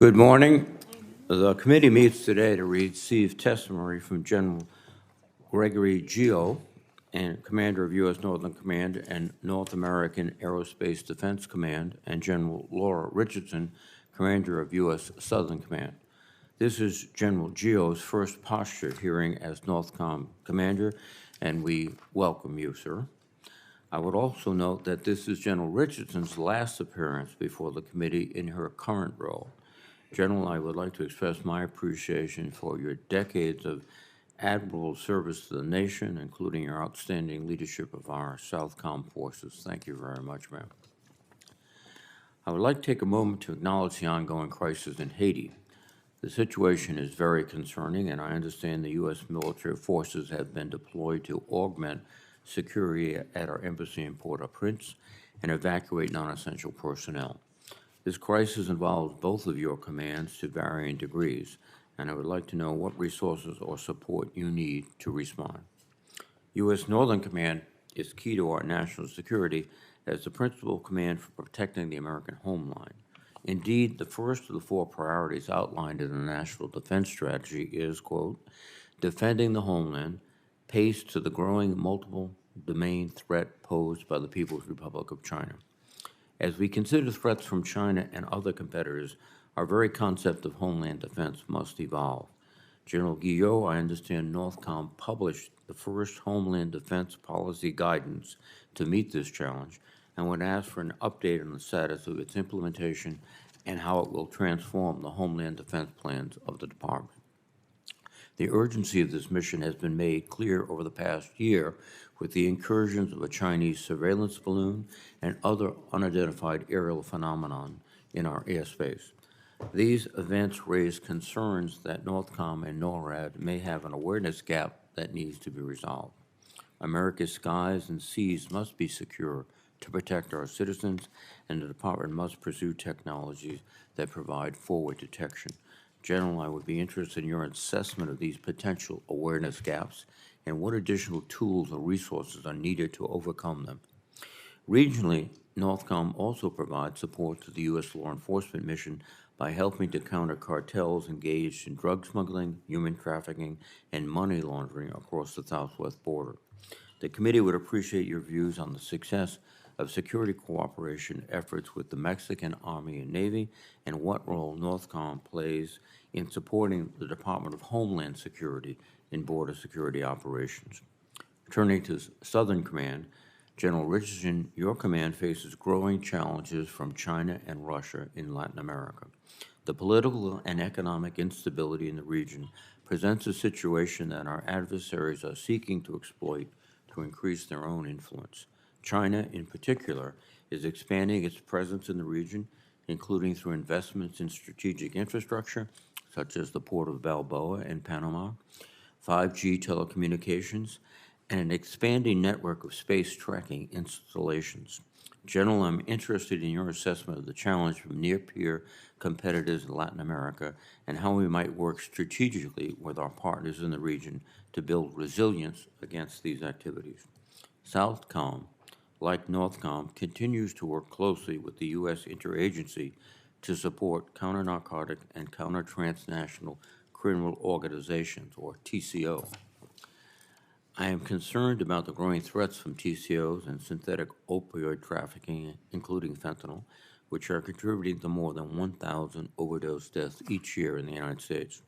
Good morning. The committee meets today to receive testimony from General Gregory Guillot, and Commander of U.S. Northern Command and North American Aerospace Defense Command, and General Laura Richardson, Commander of U.S. Southern Command. This is General Guillot's first posture hearing as NORTHCOM Commander, and we welcome you, sir. I would also note that this is General Richardson's last appearance before the committee in her current role. General, I would like to express my appreciation for your decades of admirable service to the nation, including your outstanding leadership of our Southcom forces. Thank you very much, ma'am. I would like to take a moment to acknowledge the ongoing crisis in Haiti. The situation is very concerning, and I understand the U.S. military forces have been deployed to augment security at our embassy in Port-au-Prince and evacuate non-essential personnel. This crisis involves both of your commands to varying degrees, and I would like to know what resources or support you need to respond. U.S. Northern Command is key to our national security as the principal command for protecting the American homeland. Indeed, the first of the four priorities outlined in the National Defense Strategy is, quote, defending the homeland, paced to the growing multiple domain threat posed by the People's Republic of China. As we consider threats from China and other competitors, our very concept of homeland defense must evolve. General Guillot, I understand NORTHCOM published the first homeland defense policy guidance to meet this challenge and would ask for an update on the status of its implementation and how it will transform the homeland defense plans of the department. The urgency of this mission has been made clear over the past year with the incursions of a Chinese surveillance balloon and other unidentified aerial phenomenon in our airspace. These events raise concerns that NORTHCOM and NORAD may have an awareness gap that needs to be resolved. America's skies and seas must be secure to protect our citizens, and the department must pursue technologies that provide forward detection. General, I would be interested in your assessment of these potential awareness gaps and what additional tools or resources are needed to overcome them. Regionally, NORTHCOM also provides support to the U.S. law enforcement mission by helping to counter cartels engaged in drug smuggling, human trafficking, and money laundering across the southwest border. The committee would appreciate your views on the success of security cooperation efforts with the Mexican Army and Navy and what role NORTHCOM plays in supporting the Department of Homeland Security in border security operations. Turning to Southern Command, General Richardson, your command faces growing challenges from China and Russia in Latin America. The political and economic instability in the region presents a situation that our adversaries are seeking to exploit to increase their own influence. China, in particular, is expanding its presence in the region, including through investments in strategic infrastructure, such as the Port of Balboa in Panama, 5G telecommunications, and an expanding network of space tracking installations. General, I'm interested in your assessment of the challenge from near-peer competitors in Latin America and how we might work strategically with our partners in the region to build resilience against these activities. Southcom, like NORTHCOM, continues to work closely with the U.S. interagency to support counter-narcotic and counter-transnational criminal organizations, or TCO. I am concerned about the growing threats from TCOs and synthetic opioid trafficking, including fentanyl, which are contributing to more than 1,000 overdose deaths each year in the United States.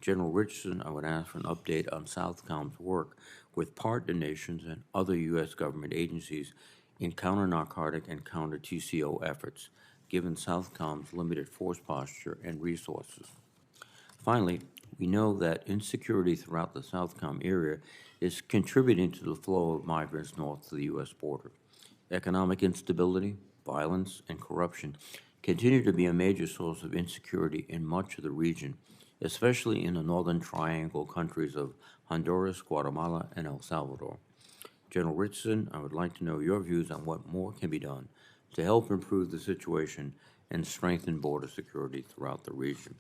General Richardson, I would ask for an update on Southcom's work with partner nations and other U.S. government agencies in counter-narcotic and counter-TCO efforts, given Southcom's limited force posture and resources. Finally, we know that insecurity throughout the Southcom area is contributing to the flow of migrants north to the U.S. border. Economic instability, violence, and corruption continue to be a major source of insecurity in much of the region, especially in the Northern Triangle countries of Honduras, Guatemala, and El Salvador. General Richardson, I would like to know your views on what more can be done to help improve the situation and strengthen border security throughout the region.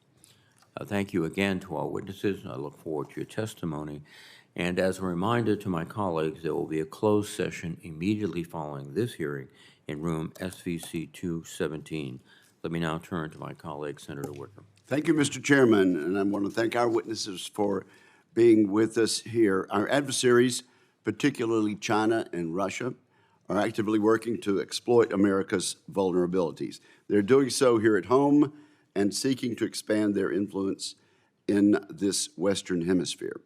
Thank you again to our witnesses. I look forward to your testimony. And as a reminder to my colleagues, there will be a closed session immediately following this hearing in room SVC 217. Let me now turn to my colleague, Senator Wicker. Thank you, Mr. Chairman, and I want to thank our witnesses for being with us here. Our adversaries, particularly China and Russia, are actively working to exploit America's vulnerabilities. They're doing so here at home and seeking to expand their influence in this Western Hemisphere.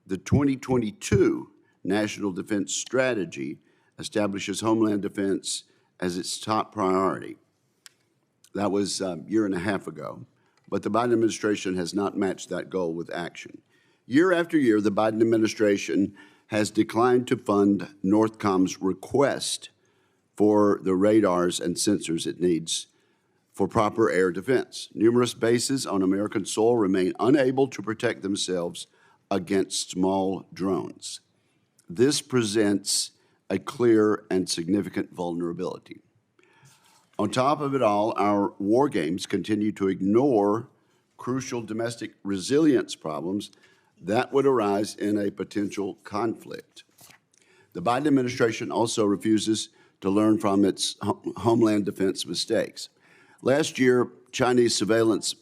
The 2022 National Defense Strategy establishes Homeland Defense as its top priority. That was a year and a half ago, but the Biden administration has not matched that goal with action. Year after year, the Biden administration has declined to fund Northcom's request for the radars and sensors it needs for proper air defense. Numerous bases on American soil remain unable to protect themselves against small drones. This presents a clear and significant vulnerability. On top of it all, our war games continue to ignore crucial domestic resilience problems that would arise in a potential conflict. The Biden administration also refuses to learn from its homeland defense mistakes. Last year, Chinese surveillance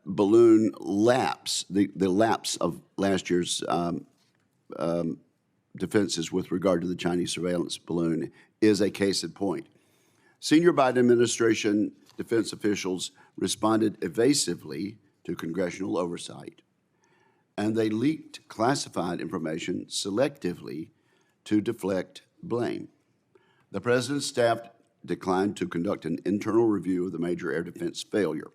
balloon lapse, the lapse of last year's defenses with regard to the Chinese surveillance balloon is a case in point. Senior Biden administration defense officials responded evasively to congressional oversight, and they leaked classified information selectively to deflect blame. The president's staff declined to conduct an internal review of the major air defense failure.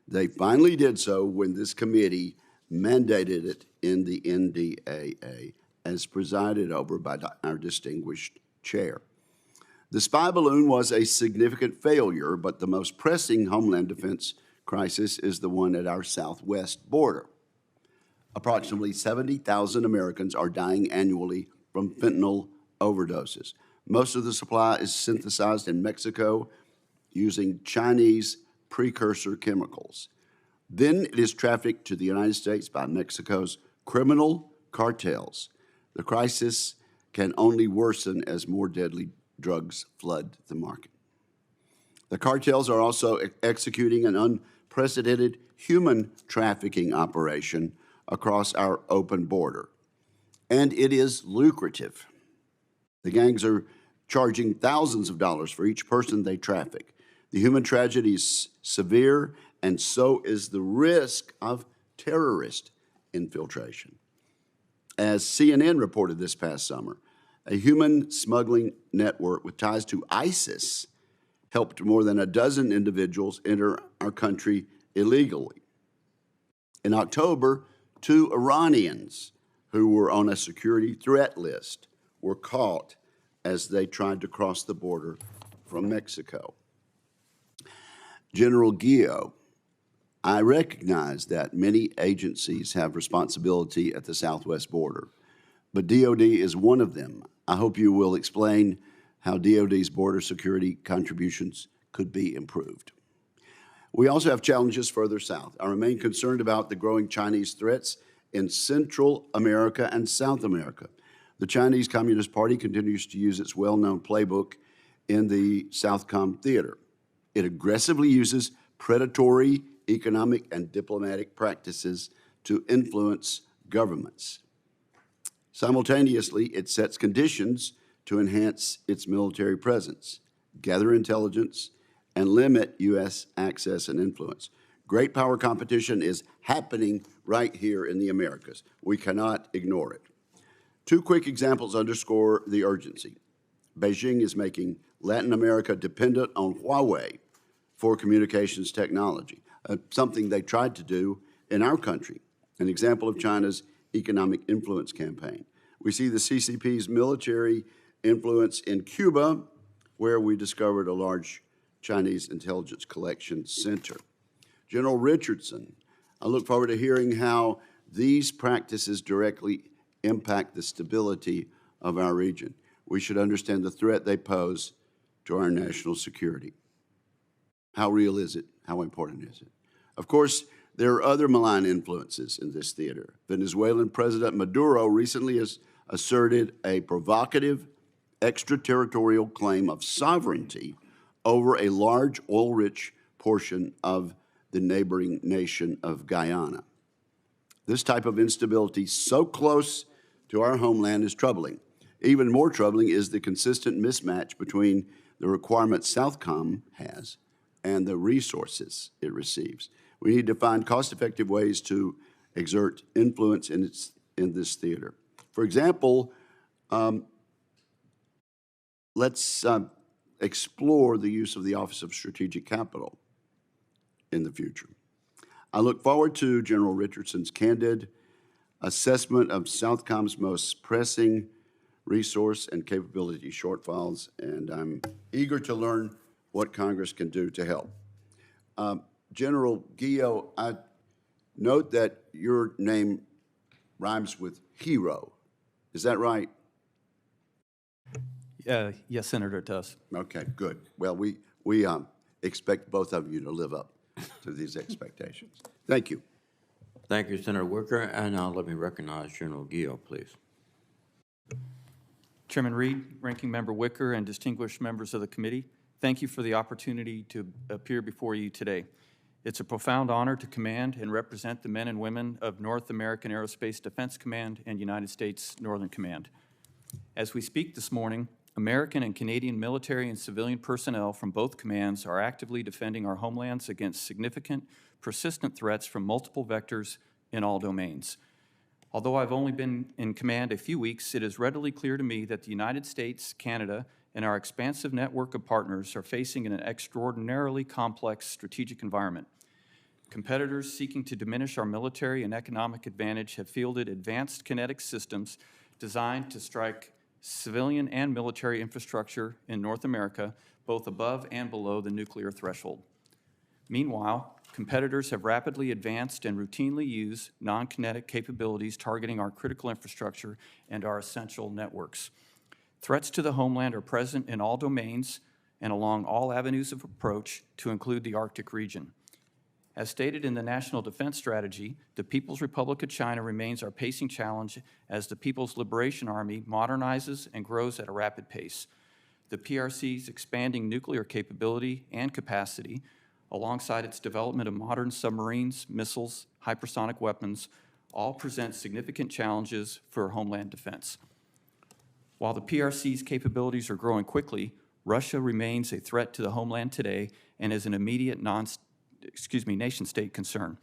They finally did so when this committee mandated it in the NDAA, as presided over by our distinguished chair. The spy balloon was a significant failure, but the most pressing homeland defense crisis is the one at our southwest border. Approximately 70,000 Americans are dying annually from fentanyl overdoses. Most of the supply is synthesized in Mexico using Chinese precursor chemicals. Then it is trafficked to the United States by Mexico's criminal cartels. The crisis can only worsen as more deadly drugs flood the market. The cartels are also executing an unprecedented human trafficking operation across our open border, and it is lucrative. The gangs are charging thousands of dollars for each person they traffic. The human tragedy is severe, and so is the risk of terrorist infiltration. As CNN reported this past summer, a human smuggling network with ties to ISIS helped more than a dozen individuals enter our country illegally. In October, 2 Iranians who were on a security threat list were caught as they tried to cross the border from Mexico. General Guillot, I recognize that many agencies have responsibility at the southwest border, but DOD is one of them. I hope you will explain how DOD's border security contributions could be improved. We also have challenges further south. I remain concerned about the growing Chinese threats in Central America and South America. The Chinese Communist Party continues to use its well-known playbook in the Southcom theater. It aggressively uses predatory economic and diplomatic practices to influence governments. Simultaneously, it sets conditions to enhance its military presence, gather intelligence, and limit U.S. access and influence. Great power competition is happening right here in the Americas. We cannot ignore it. 2 quick examples underscore the urgency. Beijing is making Latin America dependent on Huawei for communications technology, something they tried to do in our country, an example of China's economic influence campaign. We see the CCP's military influence in Cuba, where we discovered a large Chinese intelligence collection center. General Richardson, I look forward to hearing how these practices directly impact the stability of our region. We should understand the threat they pose to our national security. How real is it? How important is it? Of course, there are other malign influences in this theater. Venezuelan President Maduro recently has asserted a provocative extraterritorial claim of sovereignty over a large oil-rich portion of the neighboring nation of Guyana. This type of instability so close to our homeland is troubling. Even more troubling is the consistent mismatch between the requirements Southcom has and the resources it receives. We need to find cost-effective ways to exert influence in this theater. For example, let's explore the use of the Office of Strategic Capital in the future. I look forward to General Richardson's candid assessment of Southcom's most pressing resource and capability shortfalls, and I'm eager to learn what Congress can do to help. General Guillot, I note that your name rhymes with hero. Is that right? Yes, Senator, it does. Okay, good. Well, we expect both of you to live up to these expectations. Thank you. Thank you, Senator Wicker. And now let me recognize General Guillot, please. Chairman Reed, Ranking Member Wicker, and distinguished members of the committee, thank you for the opportunity to appear before you today. It's a profound honor to command and represent the men and women of North American Aerospace Defense Command and United States Northern Command. As we speak this morning, American and Canadian military and civilian personnel from both commands are actively defending our homelands against significant, persistent threats from multiple vectors in all domains. Although I've only been in command a few weeks, it is readily clear to me that the United States, Canada, and our expansive network of partners are facing an extraordinarily complex strategic environment. Competitors seeking to diminish our military and economic advantage have fielded advanced kinetic systems designed to strike civilian and military infrastructure in North America, both above and below the nuclear threshold. Meanwhile, competitors have rapidly advanced and routinely use non-kinetic capabilities targeting our critical infrastructure and our essential networks. Threats to the homeland are present in all domains and along all avenues of approach, to include the Arctic region. As stated in the National Defense Strategy, the People's Republic of China remains our pacing challenge as the People's Liberation Army modernizes and grows at a rapid pace. The PRC's expanding nuclear capability and capacity, alongside its development of modern submarines, missiles, hypersonic weapons, all present significant challenges for homeland defense. While the PRC's capabilities are growing quickly, Russia remains a threat to the homeland today and is an immediate nation-state concern.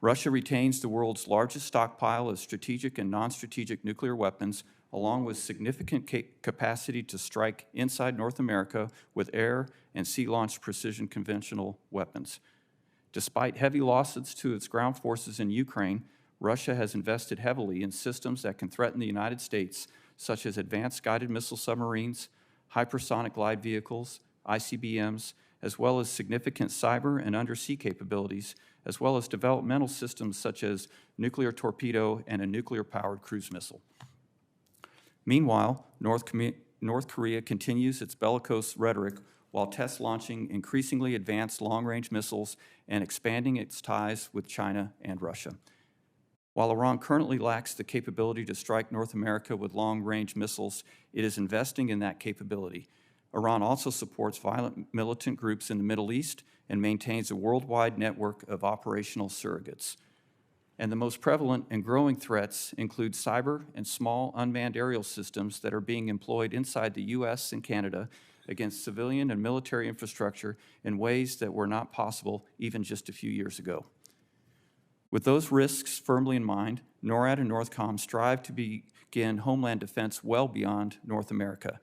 Russia retains the world's largest stockpile of strategic and non-strategic nuclear weapons, along with significant capacity to strike inside North America with air and sea-launched precision conventional weapons. Despite heavy losses to its ground forces in Ukraine, Russia has invested heavily in systems that can threaten the United States, such as advanced guided missile submarines, hypersonic glide vehicles, ICBMs, as well as significant cyber and undersea capabilities, as well as developmental systems such as nuclear torpedo and a nuclear-powered cruise missile. Meanwhile, North Korea continues its bellicose rhetoric while test launching increasingly advanced long-range missiles and expanding its ties with China and Russia. While Iran currently lacks the capability to strike North America with long-range missiles, it is investing in that capability. Iran also supports violent militant groups in the Middle East and maintains a worldwide network of operational surrogates. And the most prevalent and growing threats include cyber and small unmanned aerial systems that are being employed inside the U.S. and Canada against civilian and military infrastructure in ways that were not possible even just a few years ago. With those risks firmly in mind, NORAD and NORTHCOM strive to begin homeland defense well beyond North America.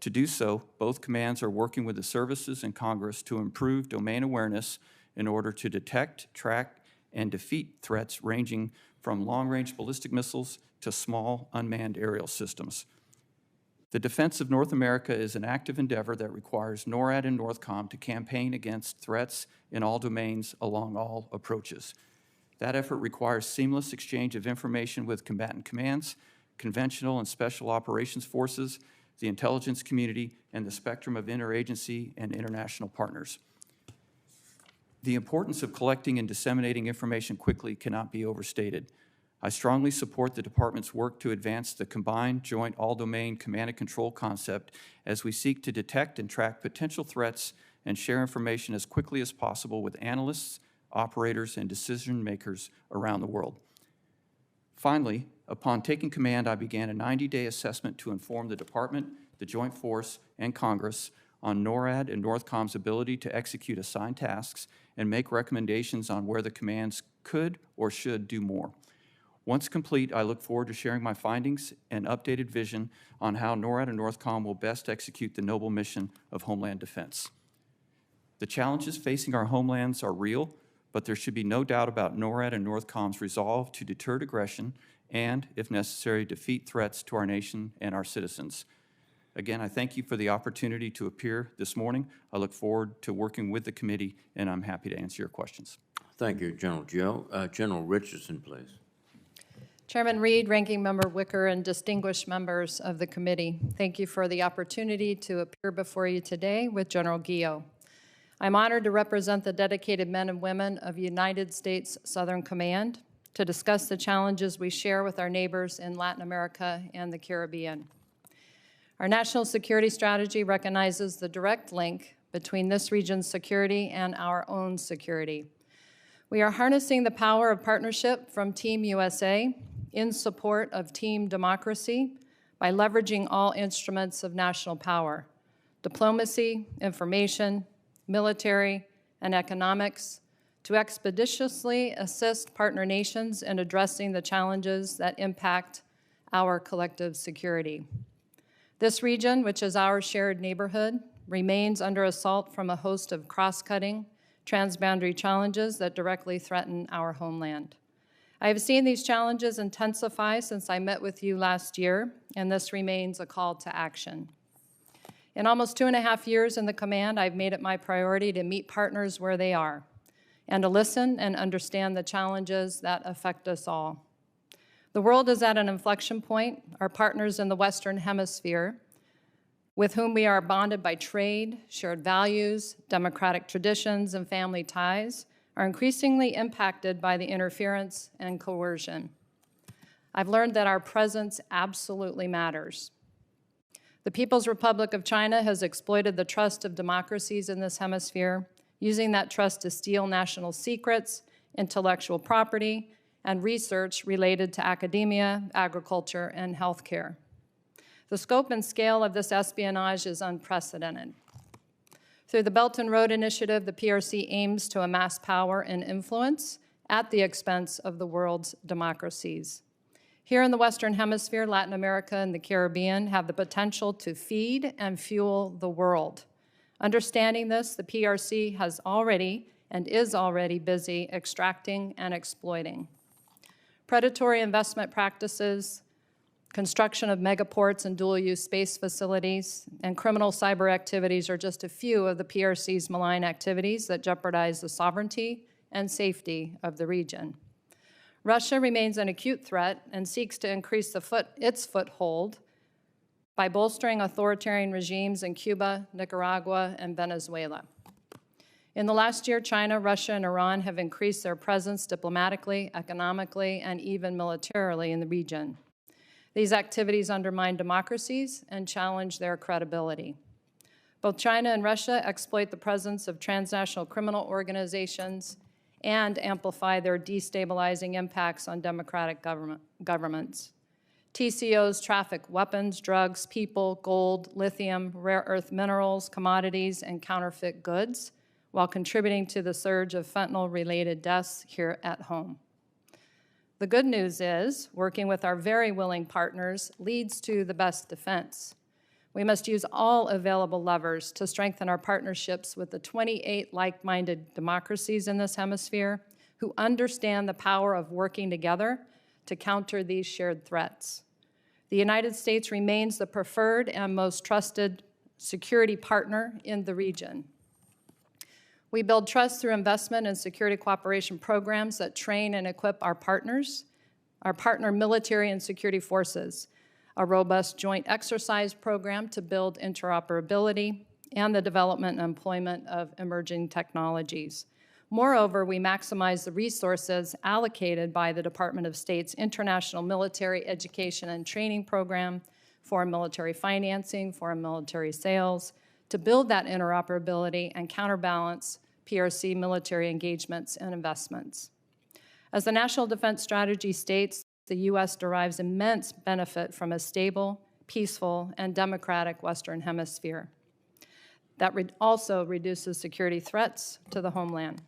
To do so, both commands are working with the services and Congress to improve domain awareness in order to detect, track, and defeat threats ranging from long-range ballistic missiles to small unmanned aerial systems. The defense of North America is an active endeavor that requires NORAD and NORTHCOM to campaign against threats in all domains along all approaches. That effort requires seamless exchange of information with combatant commands, conventional and special operations forces, the intelligence community, and the spectrum of interagency and international partners. The importance of collecting and disseminating information quickly cannot be overstated. I strongly support the Department's work to advance the combined joint all-domain command and control concept as we seek to detect and track potential threats and share information as quickly as possible with analysts, operators, and decision makers around the world. Finally, upon taking command, I began a 90-day assessment to inform the Department, the Joint Force, and Congress on NORAD and NORTHCOM's ability to execute assigned tasks and make recommendations on where the commands could or should do more. Once complete, I look forward to sharing my findings and updated vision on how NORAD and NORTHCOM will best execute the noble mission of Homeland Defense. The challenges facing our homelands are real, but there should be no doubt about NORAD and NORTHCOM's resolve to deter aggression and, if necessary, defeat threats to our nation and our citizens. Again, I thank you for the opportunity to appear this morning. I look forward to working with the committee, and I'm happy to answer your questions. Thank you, General Guillot. General Richardson, please. Chairman Reed, Ranking Member Wicker, and distinguished members of the committee, thank you for the opportunity to appear before you today with General Guillot. I'm honored to represent the dedicated men and women of United States Southern Command to discuss the challenges we share with our neighbors in Latin America and the Caribbean. Our national security strategy recognizes the direct link between this region's security and our own security. We are harnessing the power of partnership from Team USA in support of Team Democracy by leveraging all instruments of national power: diplomacy, information, military, and economics, to expeditiously assist partner nations in addressing the challenges that impact our collective security. This region, which is our shared neighborhood, remains under assault from a host of cross-cutting, transboundary challenges that directly threaten our homeland. I have seen these challenges intensify since I met with you last year, and this remains a call to action. In almost 2.5 years in the command, I've made it my priority to meet partners where they are and to listen and understand the challenges that affect us all. The world is at an inflection point. Our partners in the Western Hemisphere, with whom we are bonded by trade, shared values, democratic traditions, and family ties, are increasingly impacted by the interference and coercion. I've learned that our presence absolutely matters. The People's Republic of China has exploited the trust of democracies in this hemisphere, using that trust to steal national secrets, intellectual property, and research related to academia, agriculture, and healthcare. The scope and scale of this espionage is unprecedented. Through the Belt and Road Initiative, the PRC aims to amass power and influence at the expense of the world's democracies. Here in the Western Hemisphere, Latin America and the Caribbean have the potential to feed and fuel the world. Understanding this, the PRC has already and is already busy extracting and exploiting. Predatory investment practices, construction of megaports and dual-use space facilities, and criminal cyber activities are just a few of the PRC's malign activities that jeopardize the sovereignty and safety of the region. Russia remains an acute threat and seeks to increase its foothold by bolstering authoritarian regimes in Cuba, Nicaragua, and Venezuela. In the last year, China, Russia, and Iran have increased their presence diplomatically, economically, and even militarily in the region. These activities undermine democracies and challenge their credibility. Both China and Russia exploit the presence of transnational criminal organizations and amplify their destabilizing impacts on democratic governments. TCOs traffic weapons, drugs, people, gold, lithium, rare earth minerals, commodities, and counterfeit goods, while contributing to the surge of fentanyl-related deaths here at home. The good news is, working with our very willing partners leads to the best defense. We must use all available levers to strengthen our partnerships with the 28 like-minded democracies in this hemisphere who understand the power of working together to counter these shared threats. The United States remains the preferred and most trusted security partner in the region. We build trust through investment in security cooperation programs that train and equip our partners, our partner military and security forces, a robust joint exercise program to build interoperability, and the development and employment of emerging technologies. Moreover, we maximize the resources allocated by the Department of State's International Military Education and Training Program, foreign military financing, foreign military sales, to build that interoperability and counterbalance PRC military engagements and investments. As the National Defense Strategy states, the U.S. derives immense benefit from a stable, peaceful, and democratic Western Hemisphere. That also reduces security threats to the homeland.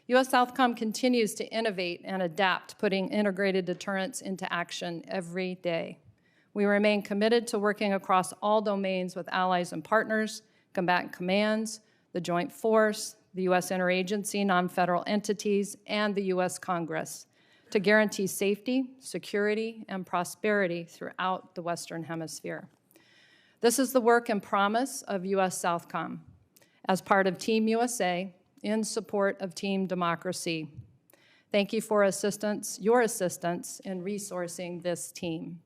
U.S. Southcom continues to innovate and adapt, putting integrated deterrence into action every day. We remain committed to working across all domains with allies and partners, combatant commands, the Joint Force, the U.S. interagency, non-federal entities, and the U.S. Congress to guarantee safety, security, and prosperity throughout the Western Hemisphere. This is the work and promise of U.S. Southcom as part of Team USA in support of Team Democracy. Thank you for your assistance in resourcing this team.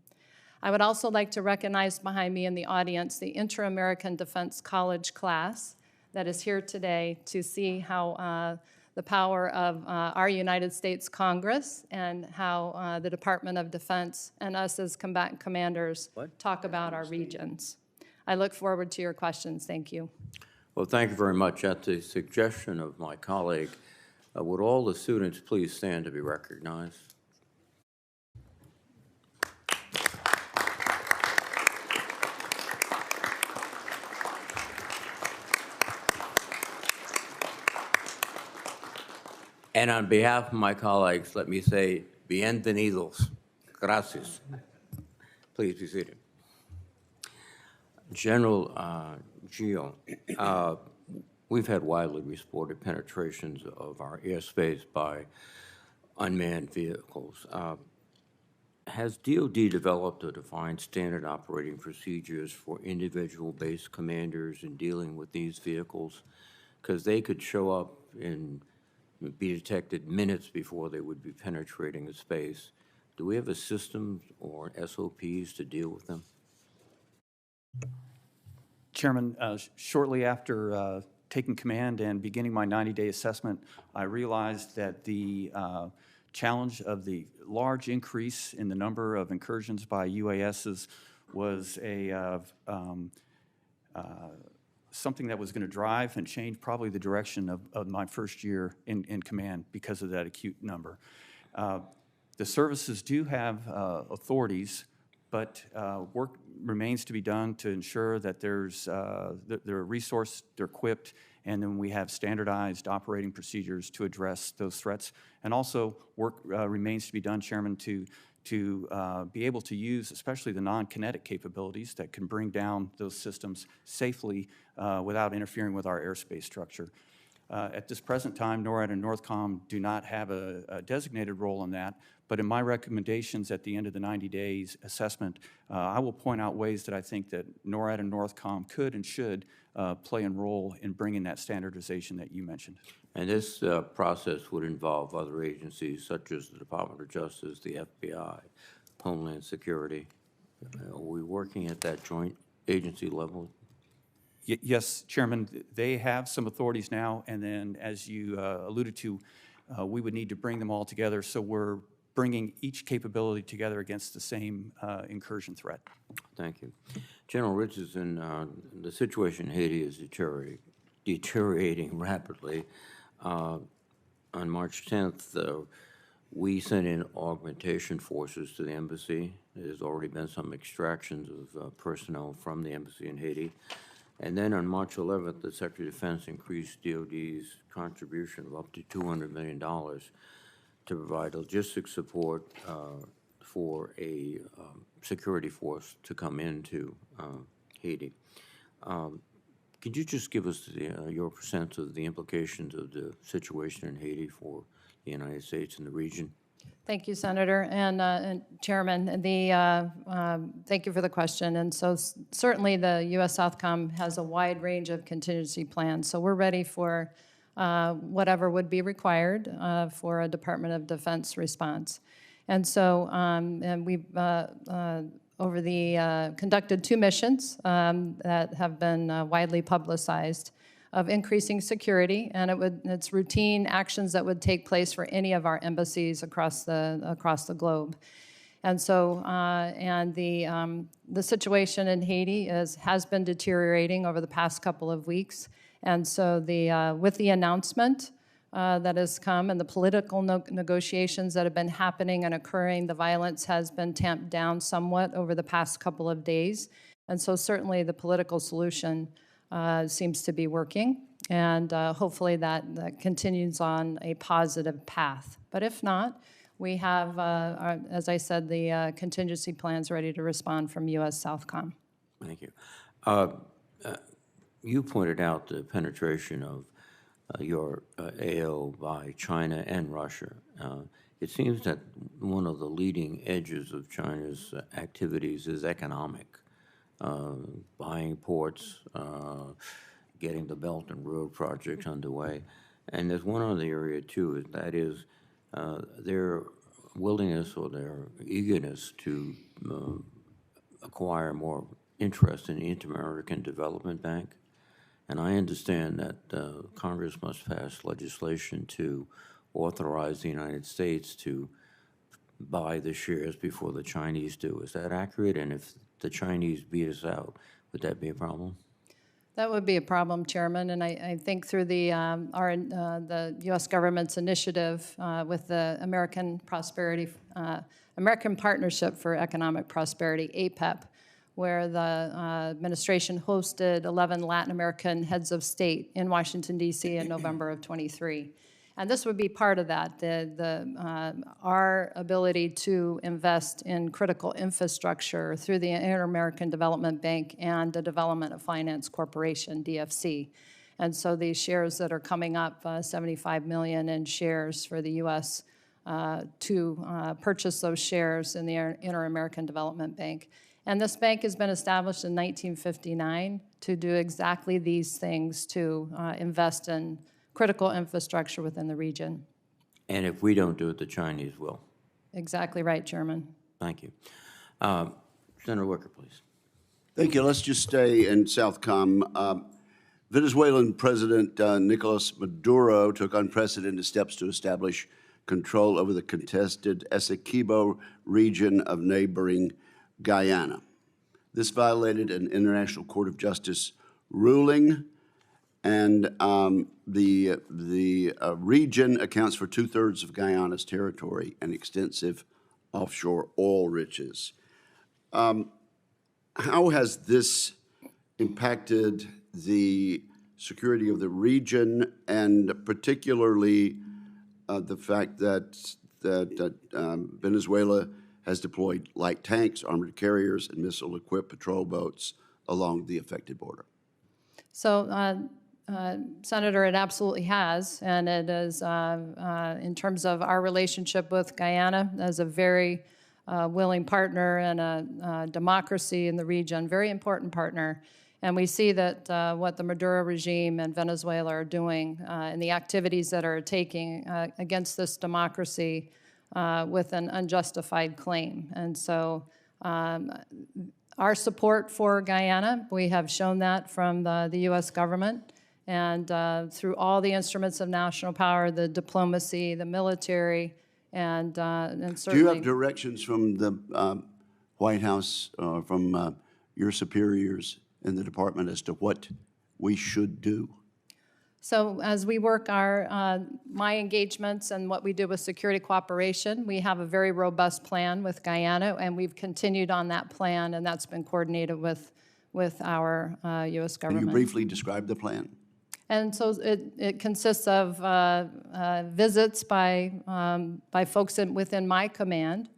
I would also like to recognize behind me in the audience the Inter-American Defense College class that is here today to see how the power of our United States Congress and how the Department of Defense and us as combatant commanders talk about our regions. I look forward to your questions. Thank you. Well, thank you very much. At the suggestion of my colleague, would all the students please stand to be recognized? And on behalf of my colleagues, let me say, bienvenidos. Gracias. Please be seated. General Guillot, we've had widely reported penetrations of our airspace by unmanned vehicles. Has DoD developed or defined standard operating procedures for individual base commanders in dealing with these vehicles? Because they could show up and be detected minutes before they would be penetrating the space. Do we have a system or SOPs to deal with them? Chairman, shortly after taking command and beginning my 90-day assessment, I realized that the challenge of the large increase in the number of incursions by UASs was something that was going to drive and change probably the direction of my first year in command because of that acute number. The services do have authorities, but work remains to be done to ensure that they're resourced, they're equipped, and then we have standardized operating procedures to address those threats. And also work remains to be done, Chairman, to be able to use especially the non-kinetic capabilities that can bring down those systems safely without interfering with our airspace structure. At this present time, NORAD and NORTHCOM do not have a designated role in that, but in my recommendations at the end of the 90 days assessment, I will point out ways that I think that NORAD and NORTHCOM could and should play a role in bringing that standardization that you mentioned. And this process would involve other agencies such as the Department of Justice, the FBI, Homeland Security. Are we working at that joint agency level? Yes, Chairman, they have some authorities now, and then as you alluded to, we would need to bring them all together, so we're bringing each capability together against the same incursion threat. Thank you. General Richardson, the situation in Haiti is deteriorating rapidly. On March 10th, we sent in augmentation forces to the embassy. There's already been some extractions of personnel from the embassy in Haiti. And then on March 11th, the Secretary of Defense increased DOD's contribution of up to $200 million to provide logistics support for a security force to come into Haiti. Could you just give us your sense of the implications of the situation in Haiti for the United States and the region? Thank you, Senator and Chairman. Thank you for the question. And so certainly the U.S. Southcom has a wide range of contingency plans. So we're ready for whatever would be required for a Department of Defense response. And so and we've conducted 2 missions that have been widely publicized of increasing security, and it's routine actions that would take place for any of our embassies across the globe. And so, the situation in Haiti has been deteriorating over the past couple of weeks. And so with the announcement that has come and the political negotiations that have been happening and occurring, the violence has been tamped down somewhat over the past couple of days. And so certainly the political solution seems to be working. And hopefully that continues on a positive path. But if not, we have, as I said, the contingency plans ready to respond from U.S. Southcom. Thank you. You pointed out the penetration of your AO by China and Russia. It seems that one of the leading edges of China's activities is economic, buying ports, getting the Belt and Road projects underway. And there's one other area, too, that is their willingness or their eagerness to acquire more interest in the Inter-American Development Bank. And I understand that Congress must pass legislation to authorize the United States to buy the shares before the Chinese do. Is that accurate? And if the Chinese beat us out, would that be a problem? That would be a problem, Chairman, and I think through the U.S. government's initiative with the American Partnership for Economic Prosperity, APEP, where the administration hosted 11 Latin American heads of state in Washington, D.C. in November of 23. And this would be part of that, our ability to invest in critical infrastructure through the Inter-American Development Bank and the Development of Finance Corporation, DFC. And so these shares that are coming up, 75 million in shares for the U.S. To purchase those shares in the Inter-American Development Bank. And this bank has been established in 1959 to do exactly these things, to invest in critical infrastructure within the region. And if we don't do it, the Chinese will. Exactly right, Chairman. Thank you. Senator Wicker, please. Thank you. Let's just stay in Southcom. Venezuelan President Nicolas Maduro took unprecedented steps to establish control over the contested Essequibo region of neighboring Guyana. This violated an International Court of Justice ruling, and the region accounts for 2/3 of Guyana's territory and extensive offshore oil riches. How has this impacted the security of the region, and particularly the fact that Venezuela has deployed light tanks, armored carriers, and missile-equipped patrol boats along the affected border? So, Senator, it absolutely has, and it is, in terms of our relationship with Guyana, as a very willing partner and a democracy in the region, very important partner. And we see that what the Maduro regime and Venezuela are doing and the activities that are taking against this democracy with an unjustified claim. And so our support for Guyana, we have shown that from the U.S. government, and through all the instruments of national power, the diplomacy, the military, and certainly— Do you have directions from the White House, from your superiors in the department as to what we should do? So as we work my engagements and what we do with security cooperation, we have a very robust plan with Guyana, and we've continued on that plan, and that's been coordinated with our U.S. government. Can you briefly describe the plan? And so it consists of visits by folks within my command,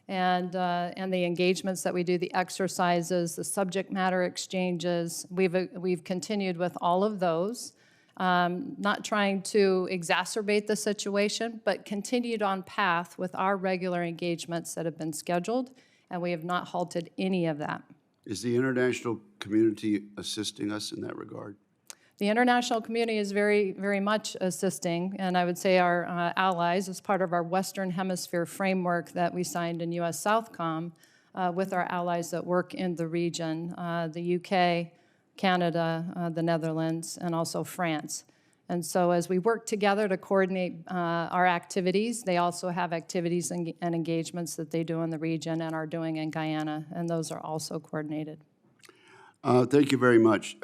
and the engagements that we do, the exercises, the subject matter exchanges. We've continued with all of those. Not trying to exacerbate the situation, but continued on path with our regular engagements that have been scheduled, and we have not halted any of that. Is the international community assisting us in that regard? The international community is very, very much assisting, and I would say our allies, as part of our Western Hemisphere framework that we signed in U.S. Southcom with our allies that work in the region, the UK, Canada, the Netherlands, and also France. And so as we work together to coordinate our activities, they also have activities and engagements that they do in the region and are doing in Guyana, and those are also coordinated. Thank you very much.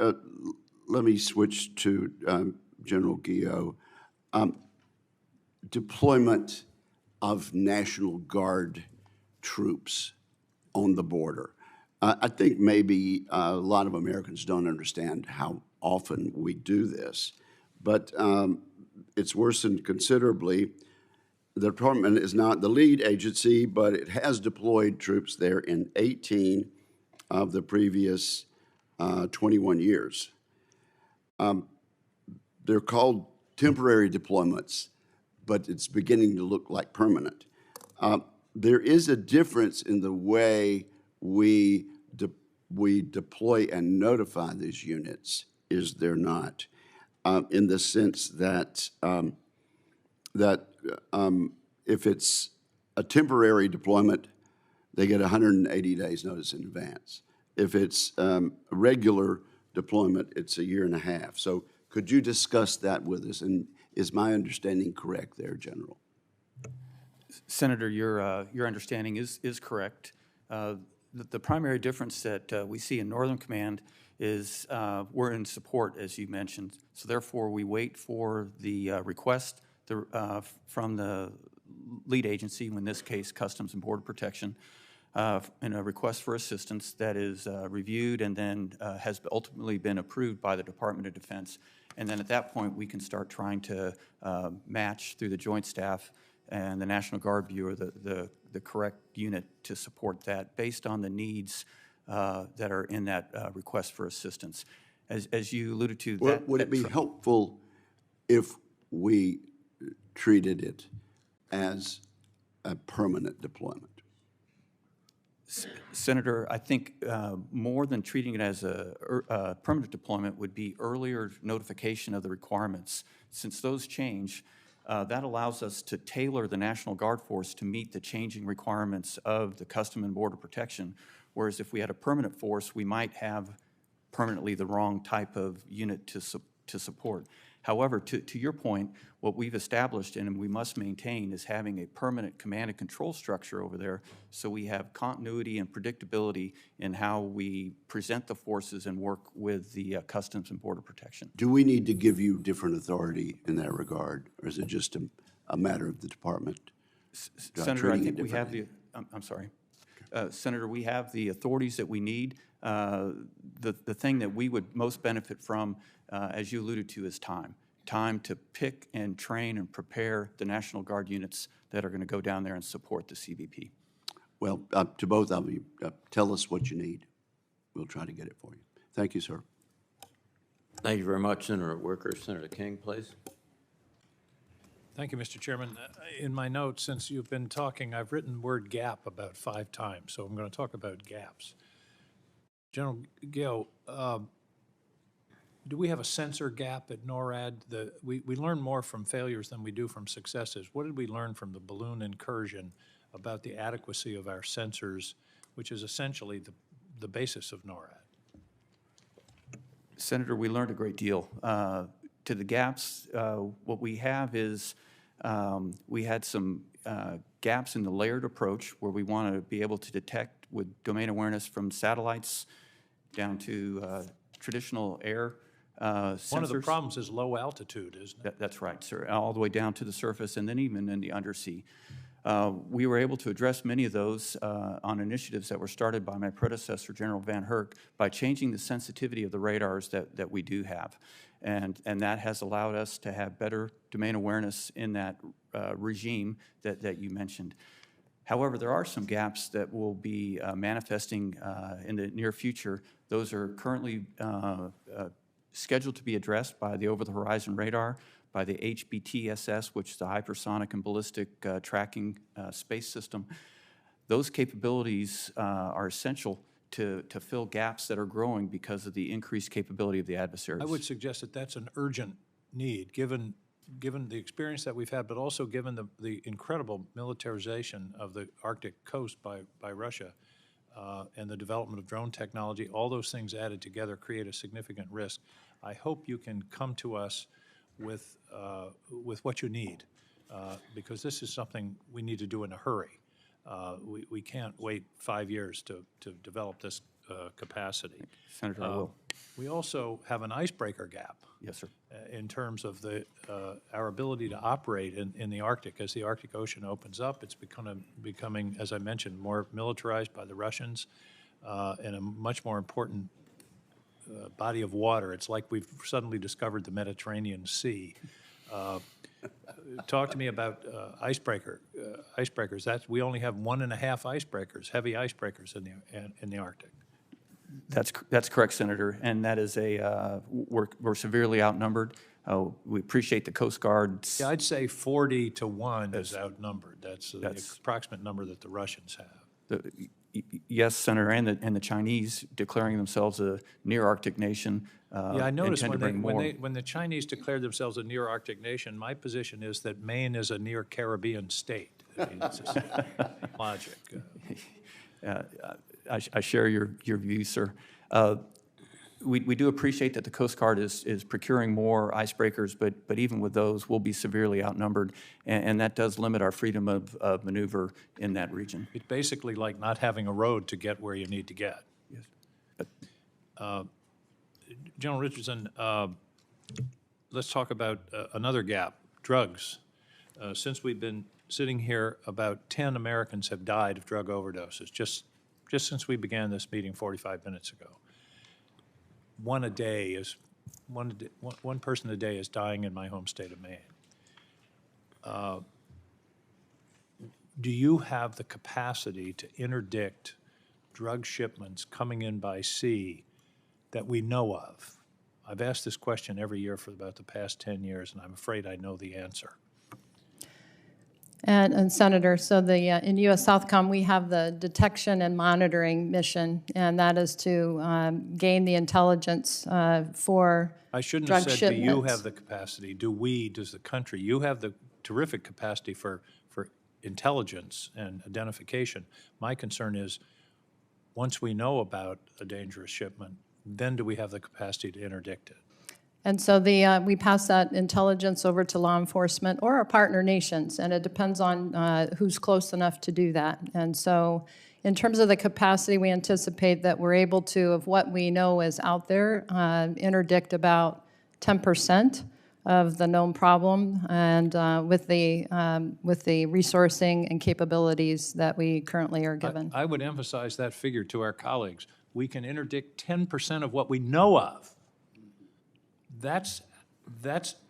Let me switch to General Guillot. Deployment of National Guard troops on the border. I think maybe a lot of Americans don't understand how often we do this, but it's worsened considerably. The department is not the lead agency, but it has deployed troops there in 18 of the previous 21 years. They're called temporary deployments, but it's beginning to look like permanent. There is a difference in the way we deploy and notify these units, is there not? In the sense that if it's a temporary deployment, they get 180 days notice in advance. If it's a regular deployment, it's a year and a half. So could you discuss that with us? And is my understanding correct there, General? Senator, your understanding is correct. The primary difference that we see in Northern Command is we're in support, as you mentioned. So therefore, we wait for the request from the lead agency, in this case, Customs and Border Protection, and a request for assistance that is reviewed and then has ultimately been approved by the Department of Defense. And then at that point, we can start trying to match through the Joint Staff and the National Guard Bureau the correct unit to support that based on the needs that are in that request for assistance. As you alluded to, Would it be helpful if we treated it as a permanent deployment? Senator, I think more than treating it as a permanent deployment would be earlier notification of the requirements. Since those change, that allows us to tailor the National Guard force to meet the changing requirements of the Customs and Border Protection. Whereas if we had a permanent force, we might have permanently the wrong type of unit to support. However, to your point, what we've established and we must maintain is having a permanent command and control structure over there so we have continuity and predictability in how we present the forces and work with the Customs and Border Protection. Do we need to give you different authority in that regard, or is it just a matter of the department? Senator, I think we have the, I'm sorry. Senator, we have the authorities that we need. The thing that we would most benefit from, as you alluded to, is time. Time to pick and train and prepare the National Guard units that are going to go down there and support the CBP. Well, to both of you, tell us what you need. We'll try to get it for you. Thank you, sir. Thank you very much, Senator Wicker. Senator King, please. Thank you, Mr. Chairman. In my notes, since you've been talking, I've written the word gap about 5 times, so I'm going to talk about gaps. General Guillot, do we have a sensor gap at NORAD? We learn more from failures than we do from successes. What did we learn from the balloon incursion about the adequacy of our sensors, which is essentially the basis of NORAD? Senator, we learned a great deal. To the gaps, what we have is we had some gaps in the layered approach where we want to be able to detect with domain awareness from satellites down to traditional air sensors. One of the problems is low altitude, isn't it? That's right, sir, all the way down to the surface and then even in the undersea. We were able to address many of those on initiatives that were started by my predecessor, General Van Herk, by changing the sensitivity of the radars that we do have. And that has allowed us to have better domain awareness in that regime that you mentioned. However, there are some gaps that will be manifesting in the near future. Those are currently scheduled to be addressed by the over-the-horizon radar, by the HBTSS, which is the hypersonic and ballistic tracking space system. Those capabilities are essential to fill gaps that are growing because of the increased capability of the adversaries. I would suggest that that's an urgent need, given the experience that we've had, but also given the incredible militarization of the Arctic coast by Russia and the development of drone technology. All those things added together create a significant risk. I hope you can come to us with what you need, because this is something we need to do in a hurry. We can't wait 5 years to develop this capacity. Senator, I will. We also have an icebreaker gap. Yes, sir. In terms of our ability to operate in the Arctic. As the Arctic Ocean opens up, it's becoming, as I mentioned, more militarized by the Russians, and a much more important body of water. It's like we've suddenly discovered the Mediterranean Sea. Talk to me about icebreakers. We only have 1.5 icebreakers, heavy icebreakers in the Arctic. That's correct, Senator, and that is we're severely outnumbered. We appreciate the Coast Guard's. Yeah, I'd say 40 to 1 is outnumbered. That's the approximate number that the Russians have. Yes, Senator, and the Chinese declaring themselves a near-Arctic nation. Yeah, I noticed when when the Chinese declared themselves a near-Arctic nation, my position is that Maine is a near-Caribbean state. I mean, it's just logic. I share your view, sir. We do appreciate that the Coast Guard is procuring more icebreakers, but even with those, we'll be severely outnumbered, and that does limit our freedom of maneuver in that region. It's basically like not having a road to get where you need to get. Yes. General Richardson, let's talk about another gap, drugs. Since we've been sitting here, about 10 Americans have died of drug overdoses, just since we began this meeting 45 minutes ago. One person a day is dying in my home state of Maine. Do you have the capacity to interdict drug shipments coming in by sea that we know of? I've asked this question every year for about the past 10 years, and I'm afraid I know the answer. And Senator, so in U.S. Southcom, we have the detection and monitoring mission, and that is to gain the intelligence for I shouldn't drug have said, shipments. do you have the capacity? Does the country? You have the terrific capacity for intelligence and identification. My concern is, once we know about a dangerous shipment, then do we have the capacity to interdict it? And so we pass that intelligence over to law enforcement or our partner nations, and it depends on who's close enough to do that. And so in terms of the capacity, we anticipate that we're able to, of what we know is out there, interdict about 10% of the known problem, and with the resourcing and capabilities that we currently are given. I would emphasize that figure to our colleagues. We can interdict 10% of what we know of. That's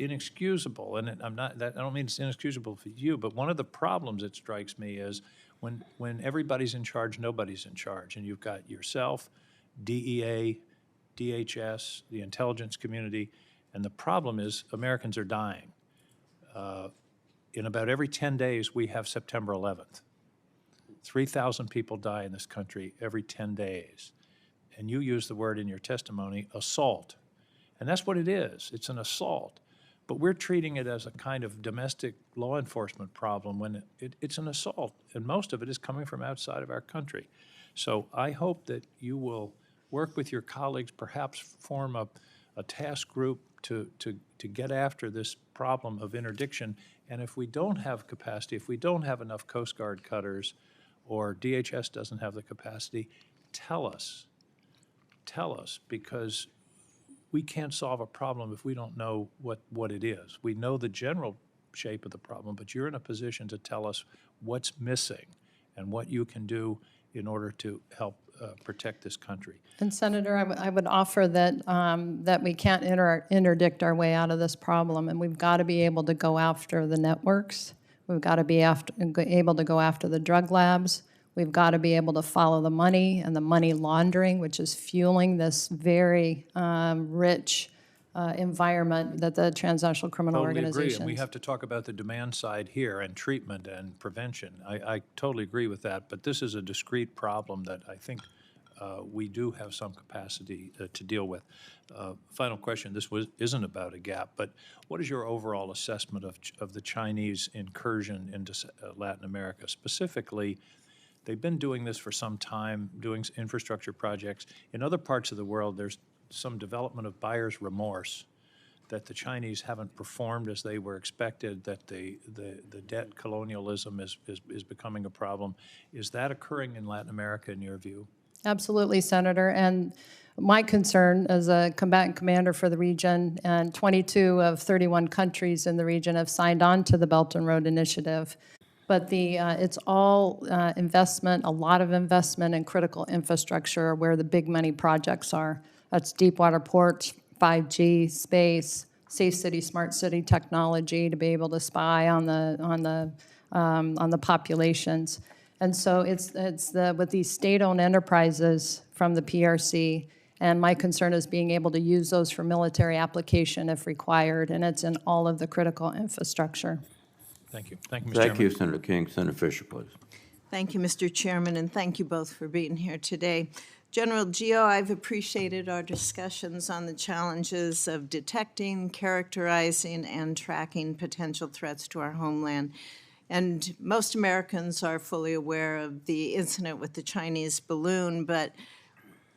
inexcusable, and I don't mean it's inexcusable for you, but one of the problems that strikes me is when everybody's in charge, nobody's in charge, and you've got yourself, DEA, DHS, the intelligence community, and the problem is Americans are dying. In about every 10 days, we have September 11th. 3,000 people die in this country every 10 days, and you use the word in your testimony, assault. And that's what it is. It's an assault. But we're treating it as a kind of domestic law enforcement problem when it's an assault, and most of it is coming from outside of our country. So I hope that you will work with your colleagues, perhaps form a task group to get after this problem of interdiction. And if we don't have capacity, if we don't have enough Coast Guard cutters, or DHS doesn't have the capacity, tell us, because we can't solve a problem if we don't know what it is. We know the general shape of the problem, but you're in a position to tell us what's missing and what you can do in order to help protect this country. And Senator, I would offer that that we can't interdict our way out of this problem, and we've got to be able to go after the networks. We've got to be able to go after the drug labs. We've got to be able to follow the money and the money laundering, which is fueling this very rich environment that the transnational criminal organizations. Totally agree, and we have to talk about the demand side here and treatment and prevention. I totally agree with that, but this is a discrete problem that I think we do have some capacity to deal with. Final question, this isn't about a gap, but what is your overall assessment of the Chinese incursion into Latin America? Specifically, they've been doing this for some time, doing infrastructure projects. In other parts of the world, there's some development of buyer's remorse. that the Chinese haven't performed as they were expected, that the debt colonialism is becoming a problem. Is that occurring in Latin America in your view? Absolutely, Senator. And my concern as a combatant commander for the region, and 22 of 31 countries in the region have signed on to the Belt and Road Initiative. But it's all investment, a lot of investment in critical infrastructure where the big money projects are. That's deep water ports, 5G, space, safe city, smart city technology to be able to spy on the populations. And so it's with these state-owned enterprises from the PRC, and my concern is being able to use those for military application if required, and it's in all of the critical infrastructure. Thank you. Thank you, Mr. Thank Chairman. you, Senator King. Senator Fisher, please. Thank you, Mr. Chairman, and thank you both for being here today. General Guillot, I've appreciated our discussions on the challenges of detecting, characterizing, and tracking potential threats to our homeland. And most Americans are fully aware of the incident with the Chinese balloon, but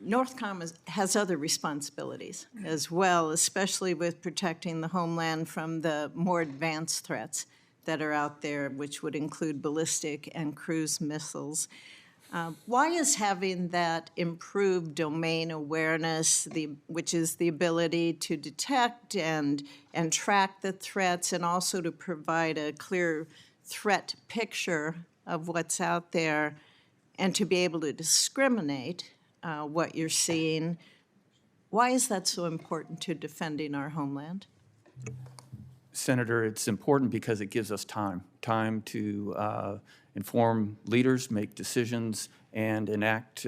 NORTHCOM has other responsibilities as well, especially with protecting the homeland from the more advanced threats that are out there, which would include ballistic and cruise missiles. Why is having that improved domain awareness, which is the ability to detect and track the threats and also to provide a clear threat picture of what's out there and to be able to discriminate what you're seeing, why is that so important to defending our homeland? Senator, it's important because it gives us time to inform leaders, make decisions, and enact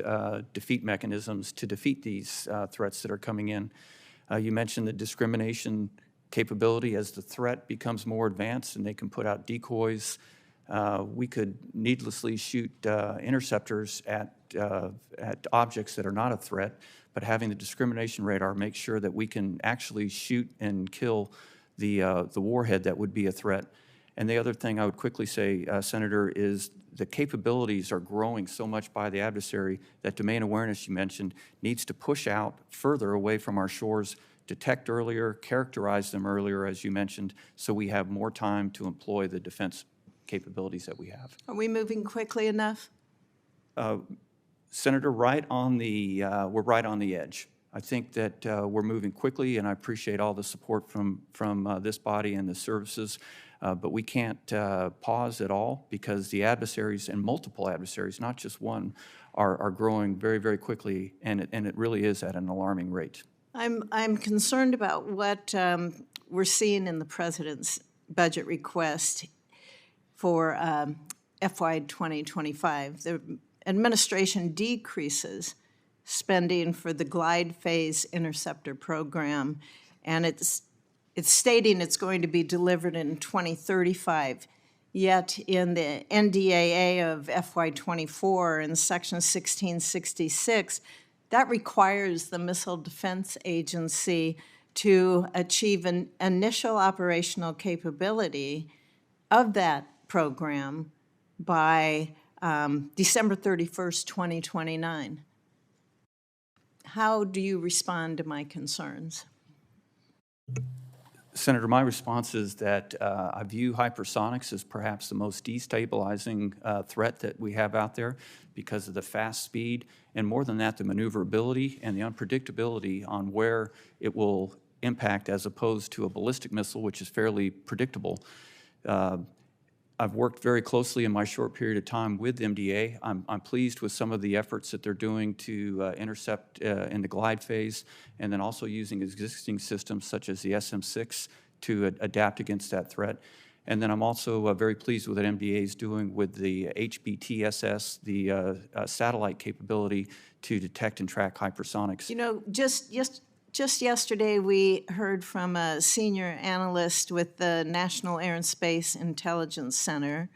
defeat mechanisms to defeat these threats that are coming in. You mentioned the discrimination capability. As the threat becomes more advanced and they can put out decoys, we could needlessly shoot interceptors at objects that are not a threat, but having the discrimination radar make sure that we can actually shoot and kill the warhead that would be a threat. And the other thing I would quickly say, Senator, is the capabilities are growing so much by the adversary that domain awareness you mentioned needs to push out further away from our shores, detect earlier, characterize them earlier, as you mentioned, so we have more time to employ the defense capabilities that we have. Are we moving quickly enough? Senator, we're right on the edge. I think that we're moving quickly, and I appreciate all the support from this body and the services, but we can't pause at all because the adversaries, and multiple adversaries, not just one, are growing very, very quickly, and it really is at an alarming rate. I'm concerned about what we're seeing in the President's budget request for FY 2025. The administration decreases spending for the Glide Phase Interceptor program, and it's stating it's going to be delivered in 2035. Yet in the NDAA of FY 24 in Section 1666, that requires the Missile Defense Agency to achieve an initial operational capability of that program by December 31st, 2029. How do you respond to my concerns? Senator, my response is that I view hypersonics as perhaps the most destabilizing threat that we have out there because of the fast speed, and more than that, the maneuverability and the unpredictability on where it will impact as opposed to a ballistic missile, which is fairly predictable. I've worked very closely in my short period of time with MDA. I'm pleased with some of the efforts that they're doing to intercept in the glide phase, and then also using existing systems such as the SM-6 to adapt against that threat. And then I'm also very pleased with what MDA is doing with the HBTSS, the satellite capability to detect and track hypersonics. You know, just yesterday, we heard from a senior analyst with the National Aerospace Intelligence Center.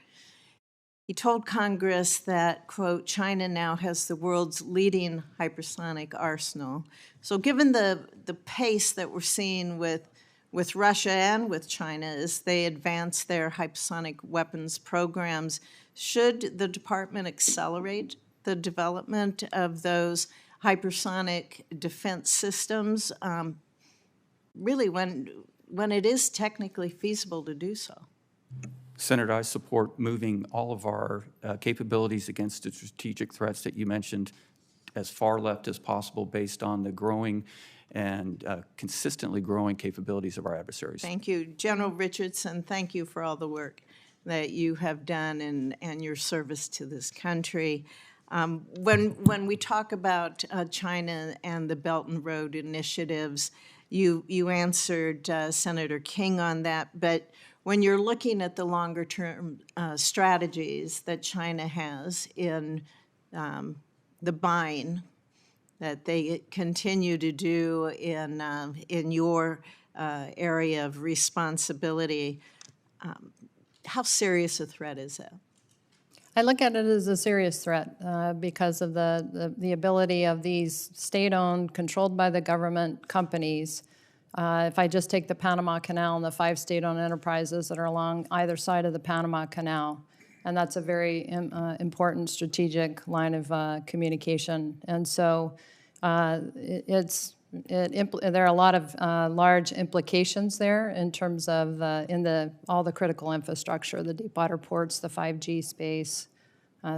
He told Congress that, quote, China now has the world's leading hypersonic arsenal. So given the pace that we're seeing with Russia and with China as they advance their hypersonic weapons programs, should the department accelerate the development of those hypersonic defense systems? Really, when when it is technically feasible to do so? Senator, I support moving all of our capabilities against the strategic threats that you mentioned as far left as possible based on the growing and consistently growing capabilities of our adversaries. Thank you. General Richardson, thank you for all the work that you have done and your service to this country. When we talk about China and the Belt and Road initiatives, you answered Senator King on that, but when you're looking at the longer-term strategies that China has in the buying that they continue to do in your area of responsibility, how serious a threat is that? I look at it as a serious threat because of the ability of these state-owned, controlled by the government companies. If I just take the Panama Canal and the 5 state-owned enterprises that are along either side of the Panama Canal, and that's a very important strategic line of communication. And so there are a lot of large implications there in terms of all the critical infrastructure, the deep water ports, the 5G space,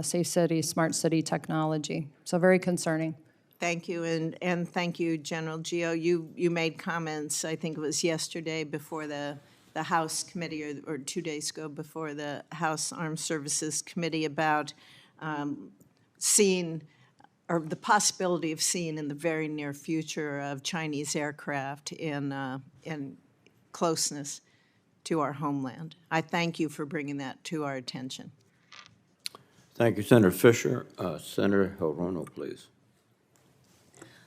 safe city, smart city technology. So very concerning. Thank you, and thank you, General Guillot. You made comments, I think it was yesterday before the House Committee, or 2 days ago before the House Armed Services Committee about seeing, or the possibility of seeing in the very near future of Chinese aircraft in closeness to our homeland. I thank you for bringing that to our attention. Thank you, Senator Fisher. Senator Hirono, please.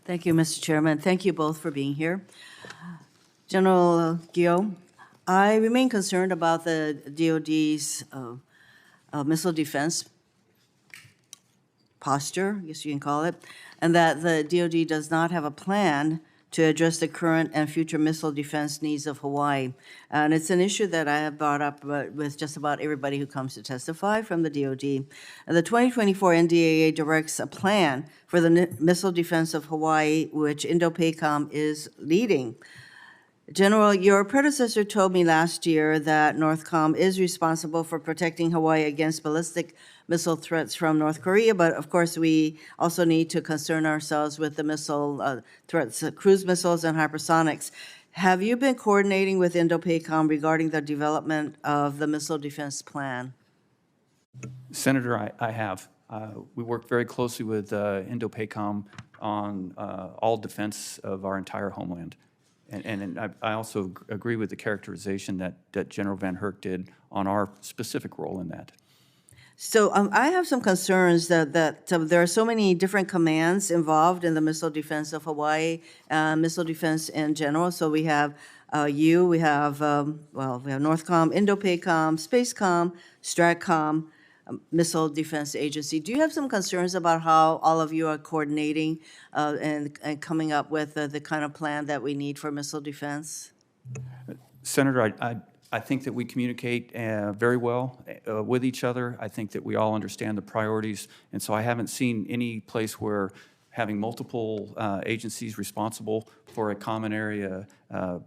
Thank you, Mr. Chairman. Thank you both for being here. General Guillot, I remain concerned about the DOD's missile defense posture, I guess you can call it, and that the DOD does not have a plan to address the current and future missile defense needs of Hawaii. And it's an issue that I have brought up with just about everybody who comes to testify from the DOD. And the 2024 NDAA directs a plan for the missile defense of Hawaii, which INDOPACOM is leading. General, your predecessor told me last year that NORTHCOM is responsible for protecting Hawaii against ballistic missile threats from North Korea, but of course we also need to concern ourselves with the missile threats, cruise missiles and hypersonics. Have you been coordinating with INDOPACOM regarding the development of the missile defense plan? Senator, I have. We work very closely with INDOPACOM on all defense of our entire homeland. And I also agree with the characterization that General Van Herk did on our specific role in that. So I have some concerns that there are so many different commands involved in the missile defense of Hawaii, missile defense in general. So we have we have NORTHCOM, INDOPACOM, SpaceCom, STRATCOM, Missile Defense Agency. Do you have some concerns about how all of you are coordinating and coming up with the kind of plan that we need for missile defense? Senator, I think that we communicate very well with each other. I think that we all understand the priorities, and so I haven't seen any place where having multiple agencies responsible for a common area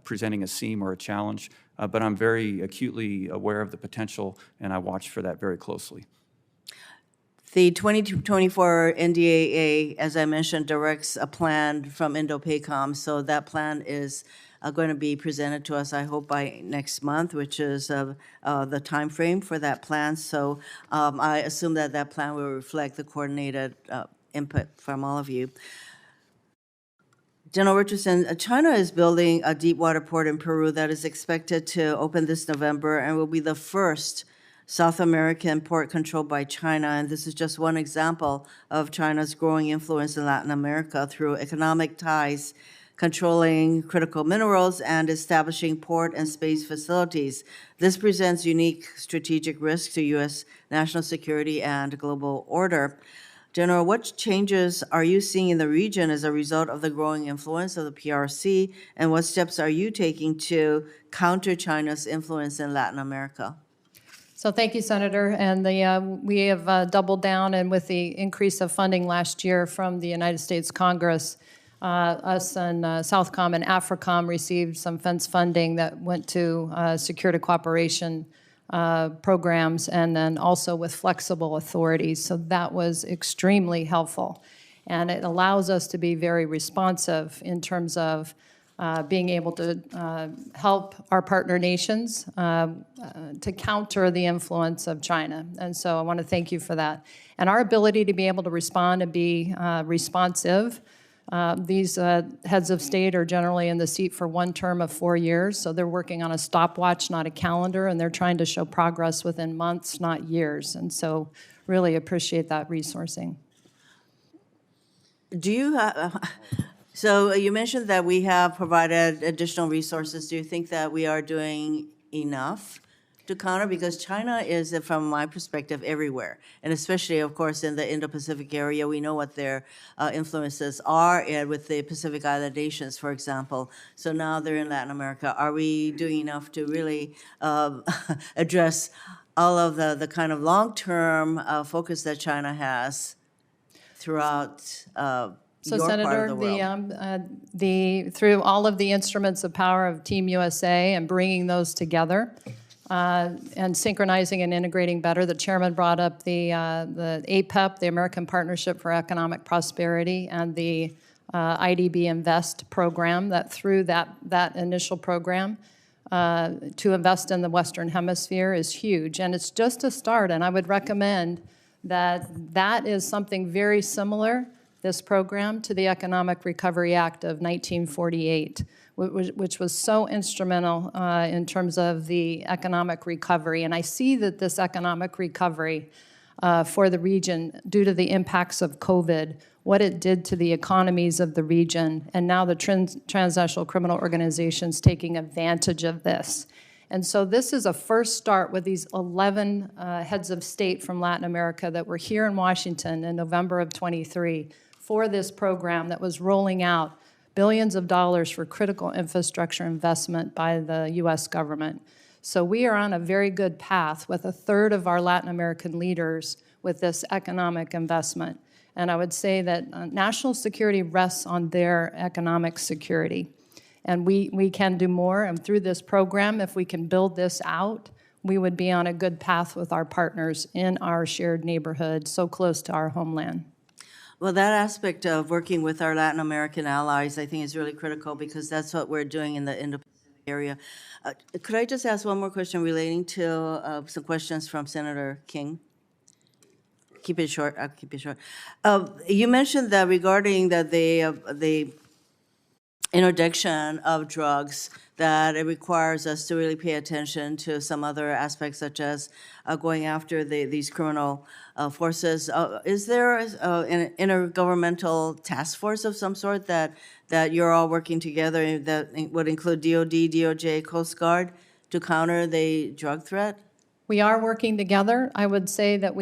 presenting a seam or a challenge, but I'm very acutely aware of the potential, and I watch for that very closely. The 2024 NDAA, as I mentioned, directs a plan from INDOPACOM, so that plan is going to be presented to us, I hope, by next month, which is the time frame for that plan. So I assume that that plan will reflect the coordinated input from all of you. General Richardson, China is building a deep water port in Peru that is expected to open this November and will be the first South American port controlled by China. And this is just one example of China's growing influence in Latin America through economic ties, controlling critical minerals, and establishing port and space facilities. This presents unique strategic risks to U.S. national security and global order. General, what changes are you seeing in the region as a result of the growing influence of the PRC, and what steps are you taking to counter China's influence in Latin America? So thank you, Senator. And we have doubled down, and with the increase of funding last year from the United States Congress, Us and Southcom and AFRICOM received some fence funding that went to security cooperation programs, and then also with flexible authorities. So that was extremely helpful. And it allows us to be very responsive in terms of being able to help our partner nations to counter the influence of China. And so I want to thank you for that. And our ability to be able to respond and be responsive. These heads of state are generally in the seat for one term of 4 years, so they're working on a stopwatch, not a calendar, and they're trying to show progress within months, not years. And so really appreciate that resourcing. Do you so you mentioned that we have provided additional resources. Do you think that we are doing enough to counter? Because China is, from my perspective, everywhere, and especially, of course, in the Indo-Pacific area. We know what their influences are with the Pacific Island nations, for example. So now they're in Latin America. Are we doing enough to really address all of the kind of long-term focus that China has throughout So, your Senator, part of the world? Through all of the instruments of power of Team USA and bringing those together and synchronizing and integrating better, the chairman brought up the APEP, the American Partnership for Economic Prosperity, and the IDB Invest program. That through that initial program to invest in the Western Hemisphere is huge, and it's just a start. And I would recommend that is something very similar, this program, to the Economic Recovery Act of 1948, which was so instrumental in terms of the economic recovery. And I see that this economic recovery for the region, due to the impacts of COVID, what it did to the economies of the region, and now the transnational criminal organizations taking advantage of this. And so this is a first start with these 11 heads of state from Latin America that were here in Washington in November of 23 for this program that was rolling out billions of dollars for critical infrastructure investment by the U.S. government. So we are on a very good path with a third of our Latin American leaders with this economic investment. And I would say that national security rests on their economic security. And we can do more, and through this program, if we can build this out, we would be on a good path with our partners in our shared neighborhood, so close to our homeland. Well, that aspect of working with our Latin American allies, I think, is really critical because that's what we're doing in the Indo-Pacific area. Could I just ask one more question relating to some questions from Senator King? Keep it short. I'll keep it short. You mentioned that regarding that the interdiction of drugs, that it requires us to really pay attention to some other aspects, such as going after these criminal forces. Is there an intergovernmental task force of some sort that you're all working together that would include DOD, DOJ, Coast Guard to counter the drug threat? We are working together. I would say that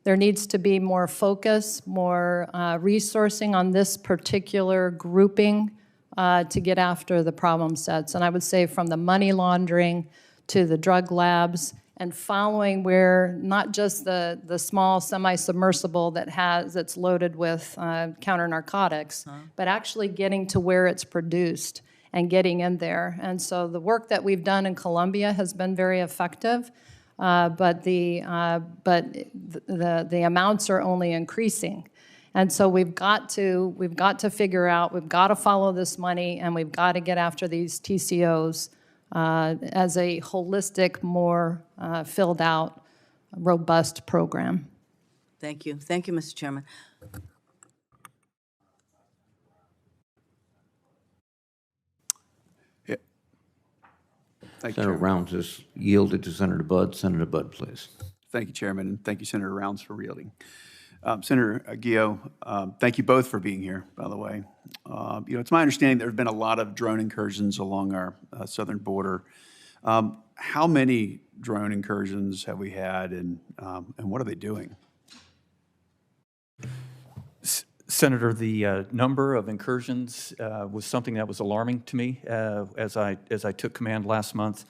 there needs to be more focus, more resourcing on this particular grouping to get after the problem sets. And I would say from the money laundering to the drug labs and following where not just the small semi-submersible that's loaded with counter narcotics, but actually getting to where it's produced and getting in there. And so the work that we've done in Colombia has been very effective. But the amounts are only increasing, and so we've got to figure out, we've got to follow this money, and we've got to get after these TCOs as a holistic, more filled out, robust program. Thank you, Mr. Chairman. Thank you, Senator Chairman. Rounds is yielded to Senator Budd. Senator Budd, please. Thank you, Chairman, and thank you, Senator Rounds, for yielding. Senator Guillot, thank you both for being here, by the way. It's my understanding there have been a lot of drone incursions along our southern border. How many drone incursions have we had, and what are they doing? Senator, the number of incursions was something that was alarming to me as I took command last month.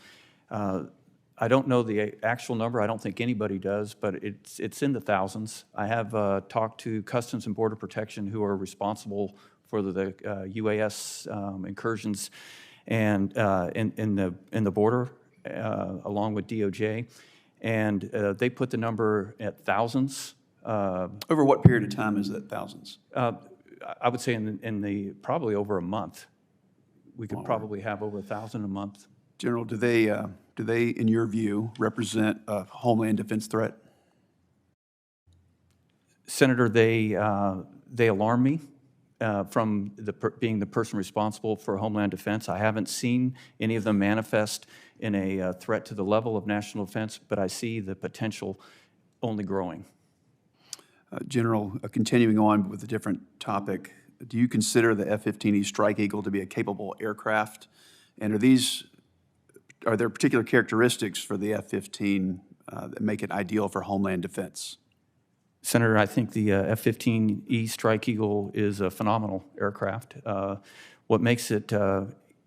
I don't know the actual number. I don't think anybody does, but it's in the thousands. I have talked to Customs and Border Protection, who are responsible for the UAS incursions and in the border, along with DOJ, and they put the number at thousands. Over what period of time is that, thousands? I would say in the probably over a month. We could probably have over 1,000 a month. General, do they, in your view, represent a homeland defense threat? Senator, they alarm me from being the person responsible for Homeland Defense. I haven't seen any of them manifest in a threat to the level of national defense, but I see the potential only growing. General, continuing on with a different topic, do you consider the F-15E Strike Eagle to be a capable aircraft? And are there particular characteristics for the F-15 that make it ideal for homeland defense? Senator, I think the F-15E Strike Eagle is a phenomenal aircraft. What makes it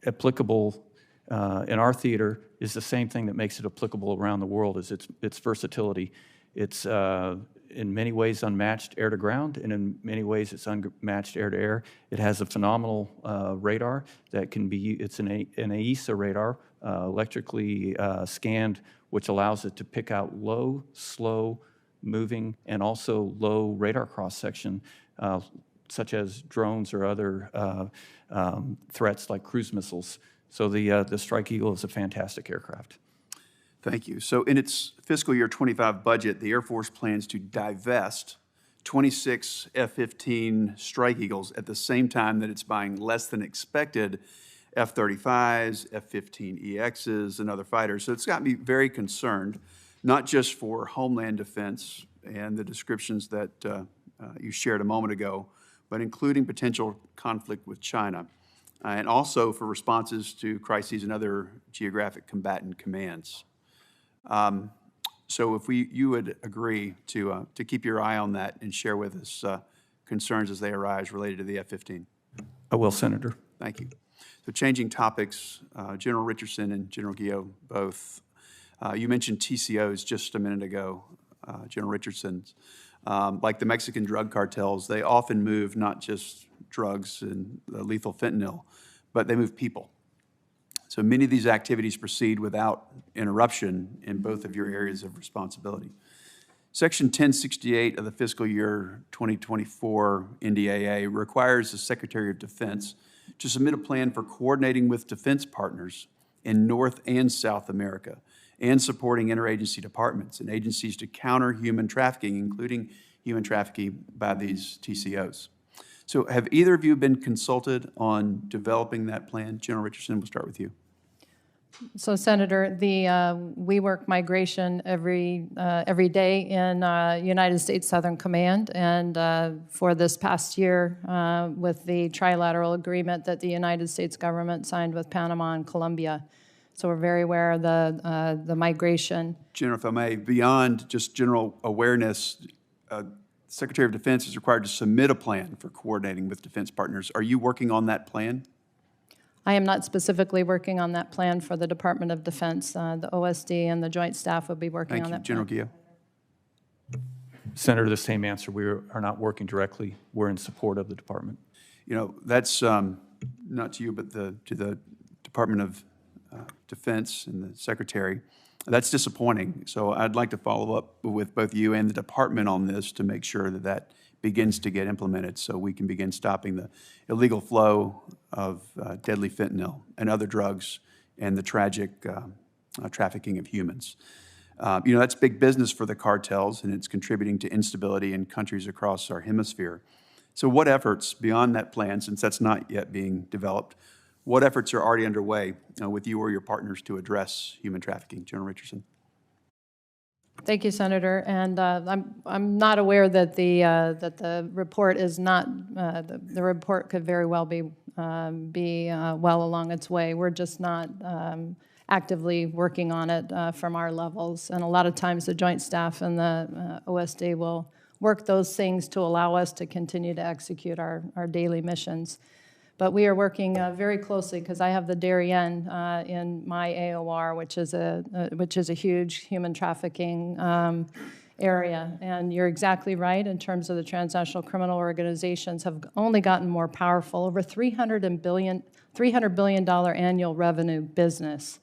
applicable in our theater is the same thing that makes it applicable around the world, is its versatility. It's in many ways unmatched air to ground, and in many ways it's unmatched air to air. It has a phenomenal radar that can be, it's an AESA radar, electrically scanned, which allows it to pick out low, slow, moving, and also low radar cross-section, such as drones or other threats like cruise missiles. So the Strike Eagle is a fantastic aircraft. Thank you. So in its fiscal year 25 budget, the Air Force plans to divest 26 F-15 Strike Eagles at the same time that it's buying less than expected F-35s, F-15EXs, and other fighters. So it's got me very concerned, not just for homeland defense and the descriptions that you shared a moment ago, but including potential conflict with China, and also for responses to crises and other geographic combatant commands. So if you would agree to keep your eye on that and share with us concerns as they arise related to the F-15. I will, Senator. Thank you. So changing topics, General Richardson and General Guillot both. You mentioned TCOs just a minute ago, General Richardson. Like the Mexican drug cartels, they often move not just drugs and lethal fentanyl, but they move people. So many of these activities proceed without interruption in both of your areas of responsibility. Section 1068 of the fiscal year 2024 NDAA requires the Secretary of Defense to submit a plan for coordinating with defense partners in North and South America and supporting interagency departments and agencies to counter human trafficking, including human trafficking by these TCOs. So have either of you been consulted on developing that plan? General Richardson, we'll start with you. So, Senator, we work migration every day in United States Southern Command, and for this past year, with the trilateral agreement that the United States government signed with Panama and Colombia. So we're very aware of the migration. General, if I may, beyond just general awareness, Secretary of Defense is required to submit a plan for coordinating with defense partners. Are you working on that plan? I am not specifically working on that plan for the Department of Defense. The OSD and the Joint Staff will be working on that plan. Thank you. General Guillot. Senator, the same answer. We are not working directly. We're in support of the department. You know, that's not to you, but to the Department of Defense and the Secretary. That's disappointing. So I'd like to follow up with both you and the department on this to make sure that that begins to get implemented so we can begin stopping the illegal flow of deadly fentanyl and other drugs and the tragic trafficking of humans. You know, that's big business for the cartels, and it's contributing to instability in countries across our hemisphere. So what efforts beyond that plan, since that's not yet being developed, what efforts are already underway with you or your partners to address human trafficking? General Richardson. Thank you, Senator. And I'm not aware that the report is not the report could very well be well along its way. We're just not actively working on it from our levels. And a lot of times the Joint Staff and the OSD will work those things to allow us to continue to execute our daily missions. But we are working very closely because I have the Darien in my AOR, which is a huge human trafficking area. And you're exactly right in terms of the transnational criminal organizations have only gotten more powerful, over $300 billion annual revenue business.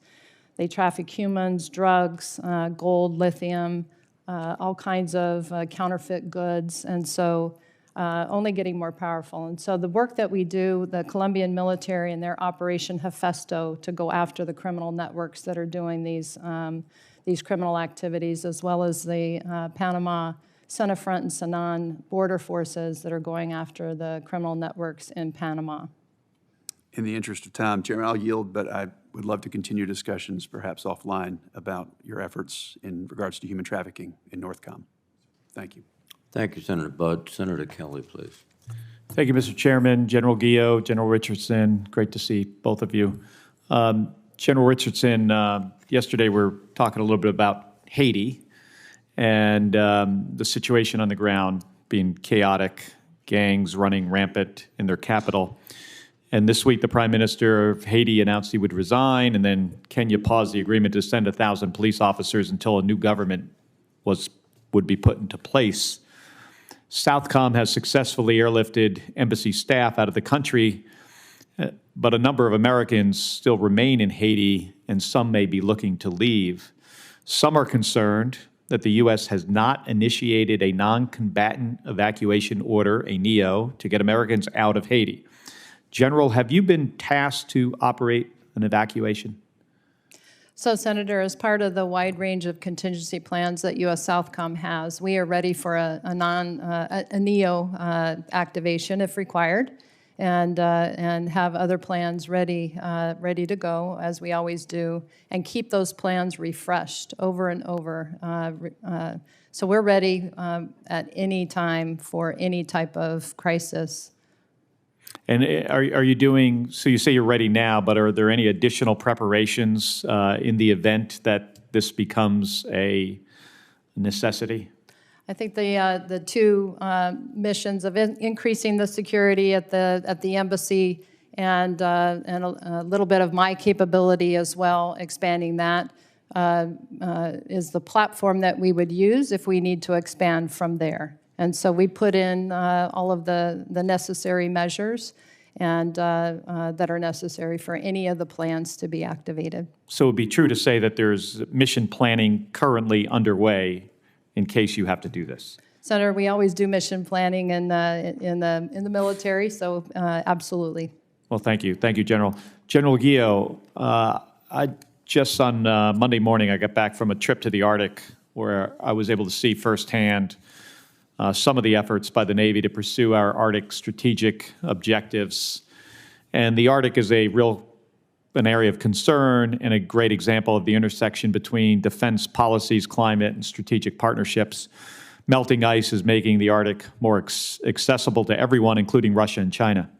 They traffic humans, drugs, gold, lithium, all kinds of counterfeit goods, and so only getting more powerful. And so the work that we do, the Colombian military and their Operation Hefesto to go after the criminal networks that are doing these criminal activities, as well as the Panama, Senafront, and Sanan border forces that are going after the criminal networks in Panama. In the interest of time, Chairman, I'll yield, but I would love to continue discussions, perhaps offline, about your efforts in regards to human trafficking in NORTHCOM. Thank you. Thank you, Senator Budd. Senator Kelly, please. Thank you, Mr. Chairman. General Guillot, General Richardson, great to see both of you. General Richardson, yesterday we were talking a little bit about Haiti and the situation on the ground being chaotic, gangs running rampant in their capital. And this week, the Prime Minister of Haiti announced he would resign, and then Kenya paused the agreement to send 1,000 police officers until a new government would be put into place. Southcom has successfully airlifted embassy staff out of the country, but a number of Americans still remain in Haiti, and some may be looking to leave. Some are concerned that the U.S. has not initiated a non-combatant evacuation order, a NEO, to get Americans out of Haiti. General, have you been tasked to operate an evacuation? So, Senator, as part of the wide range of contingency plans that U.S. Southcom has, we are ready for a NEO activation if required, and have other plans ready to go, as we always do, and keep those plans refreshed over and over. So we're ready at any time for any type of crisis. And are you doing, so you say you're ready now, but are there any additional preparations in the event that this becomes a necessity? I think the two missions of increasing the security at the embassy and a little bit of my capability as well, expanding that, is the platform that we would use if we need to expand from there. And so we put in all of the necessary measures and that are necessary for any of the plans to be activated. So it would be true to say that there's mission planning currently underway in case you have to do this? Senator, we always do mission planning in the military, so absolutely. Well, thank you. Thank you, General. General Guillot, just on Monday morning, I got back from a trip to the Arctic where I was able to see firsthand some of the efforts by the Navy to pursue our Arctic strategic objectives. And the Arctic is an area of concern and a great example of the intersection between defense policies, climate, and strategic partnerships. Melting ice is making the Arctic more accessible to everyone, including Russia and China.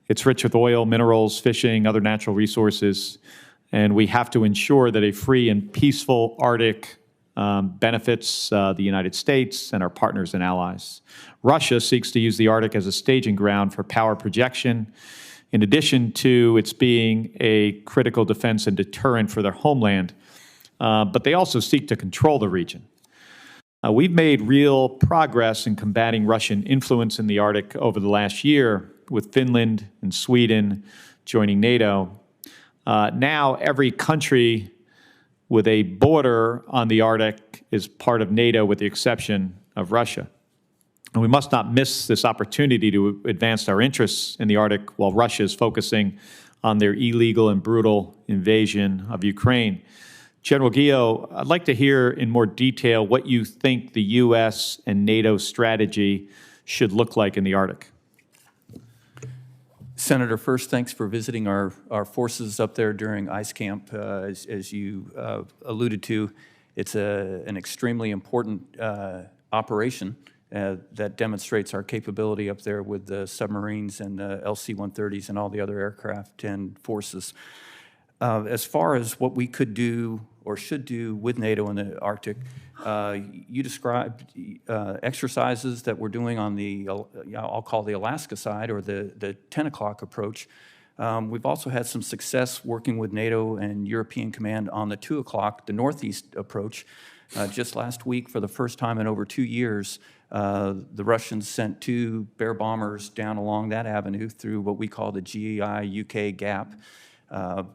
It's rich with oil, minerals, fishing, other natural resources, and we have to ensure that a free and peaceful Arctic benefits the United States and our partners and allies. Russia seeks to use the Arctic as a staging ground for power projection, in addition to its being a critical defense and deterrent for their homeland, but they also seek to control the region. We've made real progress in combating Russian influence in the Arctic over the last year, with Finland and Sweden joining NATO. Now every country with a border on the Arctic is part of NATO, with the exception of Russia. And we must not miss this opportunity to advance our interests in the Arctic while Russia is focusing on their illegal and brutal invasion of Ukraine. General Guillot, I'd like to hear in more detail what you think the U.S. and NATO strategy should look like in the Arctic. Senator, first, thanks for visiting our forces up there during ice camp. As you alluded to, it's an extremely important operation that demonstrates our capability up there with the submarines and the LC-130s and all the other aircraft and forces. As far as what we could do or should do with NATO in the Arctic, you described exercises that we're doing on the, I'll call the Alaska side, or the 10 o'clock approach. We've also had some success working with NATO and European Command on the 2 o'clock, the northeast approach. Just last week, for the first time in over 2 years, the Russians sent 2 Bear bombers down along that avenue through what we call the GEI-UK gap,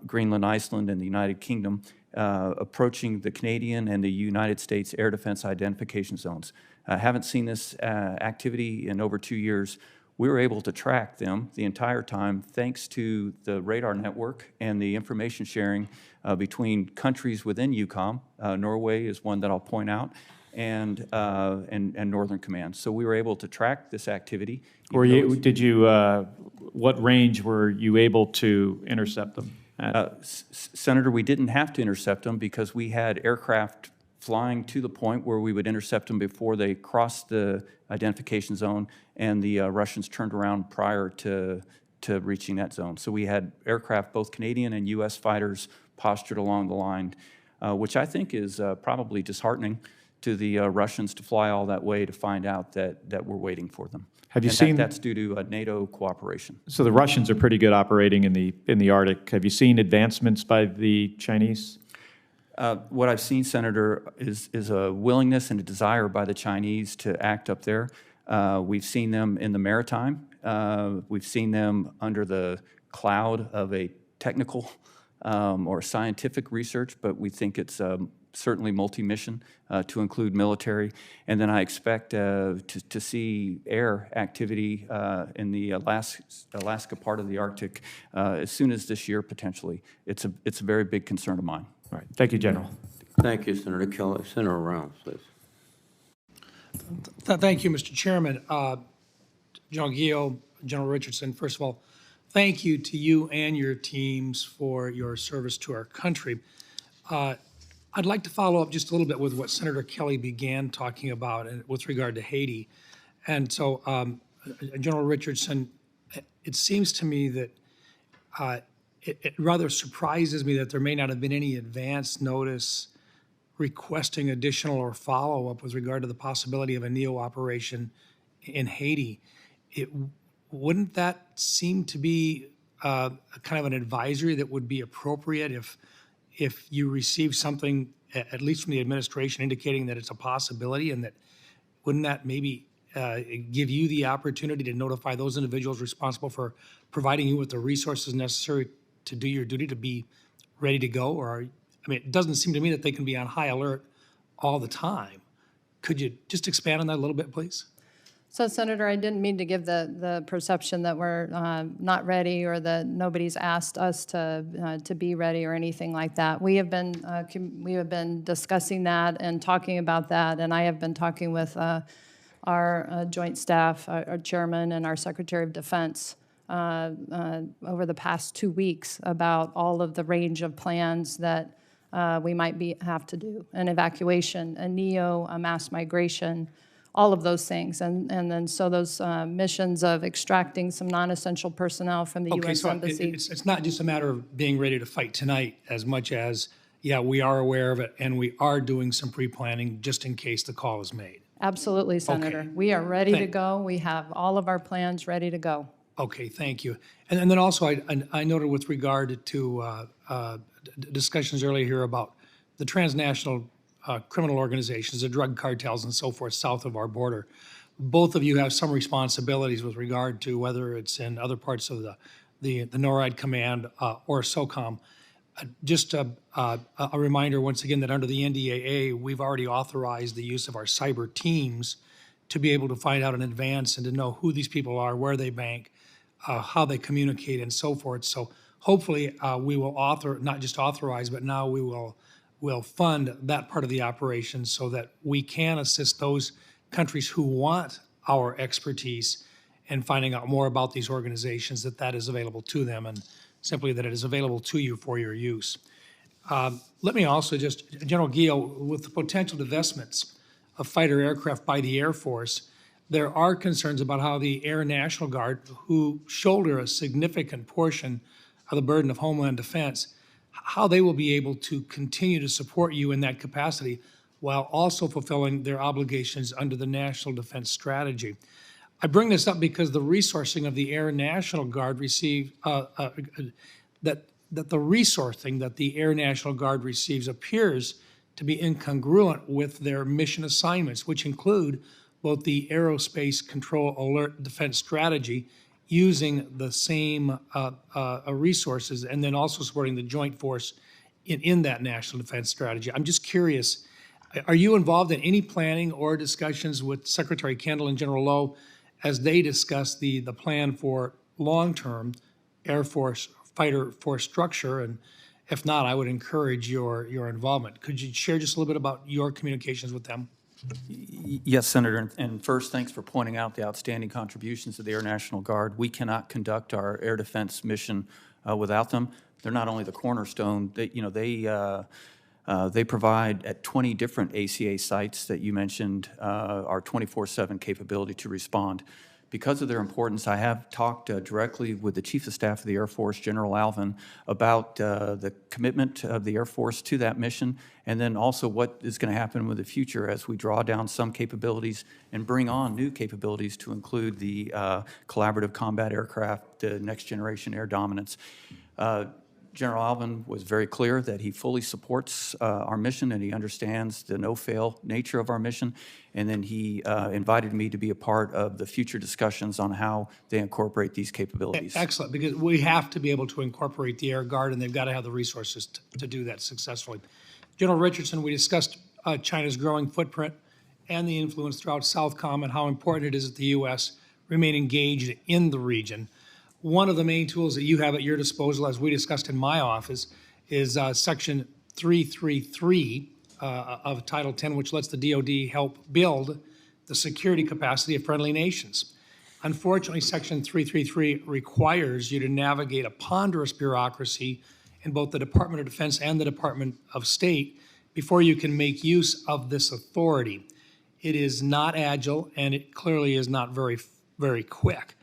Greenland, Iceland, and the United Kingdom, approaching the Canadian and the United States air defense identification zones. Haven't seen this activity in over 2 years. We were able to track them the entire time thanks to the radar network and the information sharing between countries within EUCOM. Norway is one that I'll point out, and Northern Command. So we were able to track this activity. What range were you able to intercept them at? Senator, we didn't have to intercept them because we had aircraft flying to the point where we would intercept them before they crossed the identification zone, and the Russians turned around prior to reaching that zone. So we had aircraft, both Canadian and U.S. fighters, postured along the line, which I think is probably disheartening to the Russians to fly all that way to find out that we're waiting for them. Have you and seen that's due to NATO cooperation? So the Russians are pretty good operating in the Arctic. Have you seen advancements by the Chinese? What I've seen, Senator, is a willingness and a desire by the Chinese to act up there. We've seen them in the maritime. We've seen them under the cloud of a technical or scientific research, but we think it's certainly multi-mission to include military. And then I expect to see air activity in the Alaska part of the Arctic as soon as this year, potentially. It's a very big concern of mine. All right. Thank you, General. Thank you, Senator Kelly. Senator Rounds, please. Thank you, Mr. Chairman. General Guillot, General Richardson, first of all, thank you to you and your teams for your service to our country. I'd like to follow up just a little bit with what Senator Kelly began talking about with regard to Haiti. And so, General Richardson, it seems to me that it rather surprises me that there may not have been any advance notice requesting additional or follow-up with regard to the possibility of a NEO operation in Haiti. Wouldn't that seem to be a kind of an advisory that would be appropriate if you receive something, at least from the administration, indicating that it's a possibility, and that wouldn't that maybe give you the opportunity to notify those individuals responsible for providing you with the resources necessary to do your duty, to be ready to go? It doesn't seem to me that they can be on high alert all the time. Could you just expand on that a little bit, please? So, Senator, I didn't mean to give the perception that we're not ready or that nobody's asked us to be ready or anything like that. We have been discussing that and talking about that, and I have been talking with our Joint Staff, our Chairman, and our Secretary of Defense over the past 2 weeks about all of the range of plans that we might have to do: an evacuation, a NEO, a mass migration, all of those things. And then so those missions of extracting some non-essential personnel from the U.S. Embassy. It's not just a matter of being ready to fight tonight as much as, yeah, we are aware of it and we are doing some pre-planning just in case the call is made. Absolutely, Senator. Okay. We are ready to go. We have all of our plans ready to go. Okay, thank you. And then also I noted with regard to discussions earlier here about the transnational criminal organizations, the drug cartels and so forth south of our border. Both of you have some responsibilities with regard to whether it's in other parts of the NORAD command or SOCOM. Just a reminder once again that under the NDAA, we've already authorized the use of our cyber teams to be able to find out in advance and to know who these people are, where they bank, how they communicate and so forth. So hopefully we will not just authorize, but now we will fund that part of the operation so that we can assist those countries who want our expertise in finding out more about these organizations, that is available to them, and simply that it is available to you for your use. Let me also just, General Guillot, with the potential divestments of fighter aircraft by the Air Force, there are concerns about how the Air National Guard, who shoulder a significant portion of the burden of Homeland Defense, how they will be able to continue to support you in that capacity while also fulfilling their obligations under the National Defense Strategy. I bring this up because the resourcing of the Air National Guard that the resourcing that the Air National Guard receives appears to be incongruent with their mission assignments, which include both the Aerospace Control Alert Defense Strategy, using the same resources, and then also supporting the Joint Force in that National Defense Strategy. I'm just curious, are you involved in any planning or discussions with Secretary Kendall and General Lowe as they discuss the plan for long-term Air Force fighter force structure? And if not, I would encourage your involvement. Could you share just a little bit about your communications with them? Yes, Senator, and first, thanks for pointing out the outstanding contributions of the Air National Guard. We cannot conduct our air defense mission without them. They're not only the cornerstone, they provide at 20 different ACA sites that you mentioned our 24/7 capability to respond. Because of their importance, I have talked directly with the Chief of Staff of the Air Force, General Alvin, about the commitment of the Air Force to that mission, and then also what is going to happen with the future as we draw down some capabilities and bring on new capabilities to include the collaborative combat aircraft, the next generation air dominance. General Alvin was very clear that he fully supports our mission and he understands the no-fail nature of our mission. And then he invited me to be a part of the future discussions on how they incorporate these capabilities. Excellent, because we have to be able to incorporate the Air Guard, and they've got to have the resources to do that successfully. General Richardson, we discussed China's growing footprint and the influence throughout Southcom and how important it is that the U.S. remain engaged in the region. One of the main tools that you have at your disposal, as we discussed in my office, is Section 333 of Title 10, which lets the DoD help build the security capacity of friendly nations. Unfortunately, Section 333 requires you to navigate a ponderous bureaucracy in both the Department of Defense and the Department of State before you can make use of this authority. It is not agile, and it clearly is not very, very quick.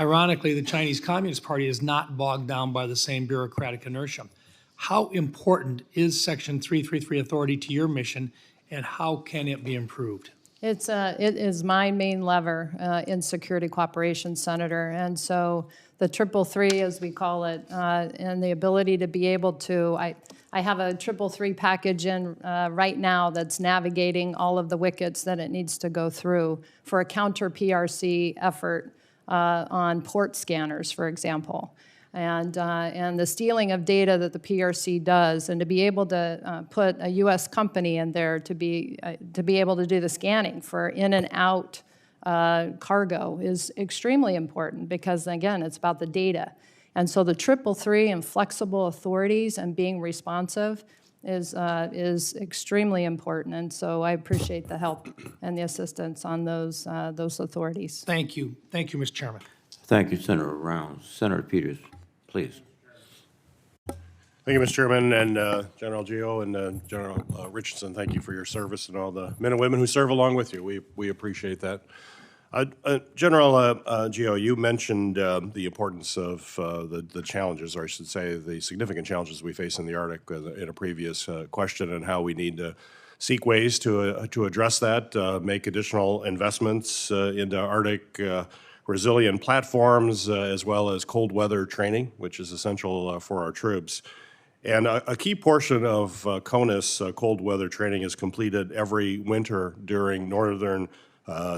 Ironically, the Chinese Communist Party is not bogged down by the same bureaucratic inertia. How important is Section 333 authority to your mission, and how can it be improved? It is my main lever in security cooperation, Senator. And so the 333, as we call it, and the ability to be able to, I have a 333 package in right now that's navigating all of the wickets that it needs to go through for a counter-PRC effort on port scanners, for example. And the stealing of data that the PRC does, and to be able to put a U.S. company in there to be able to do the scanning for in and out cargo is extremely important, because again, it's about the data. And so the 333 and flexible authorities and being responsive is extremely important. And so I appreciate the help and the assistance on those authorities. Thank you, Mr. Chairman. Thank you, Senator Rounds. Senator Peters, please. Thank you, Mr. Chairman, and General Guillot and General Richardson. Thank you for your service and all the men and women who serve along with you. We appreciate that. General Guillot, you mentioned the importance of the challenges, or I should say the significant challenges we face in the Arctic in a previous question, and how we need to seek ways to address that, make additional investments into Arctic resilient platforms, as well as cold weather training, which is essential for our troops. And a key portion of CONUS cold weather training is completed every winter during Northern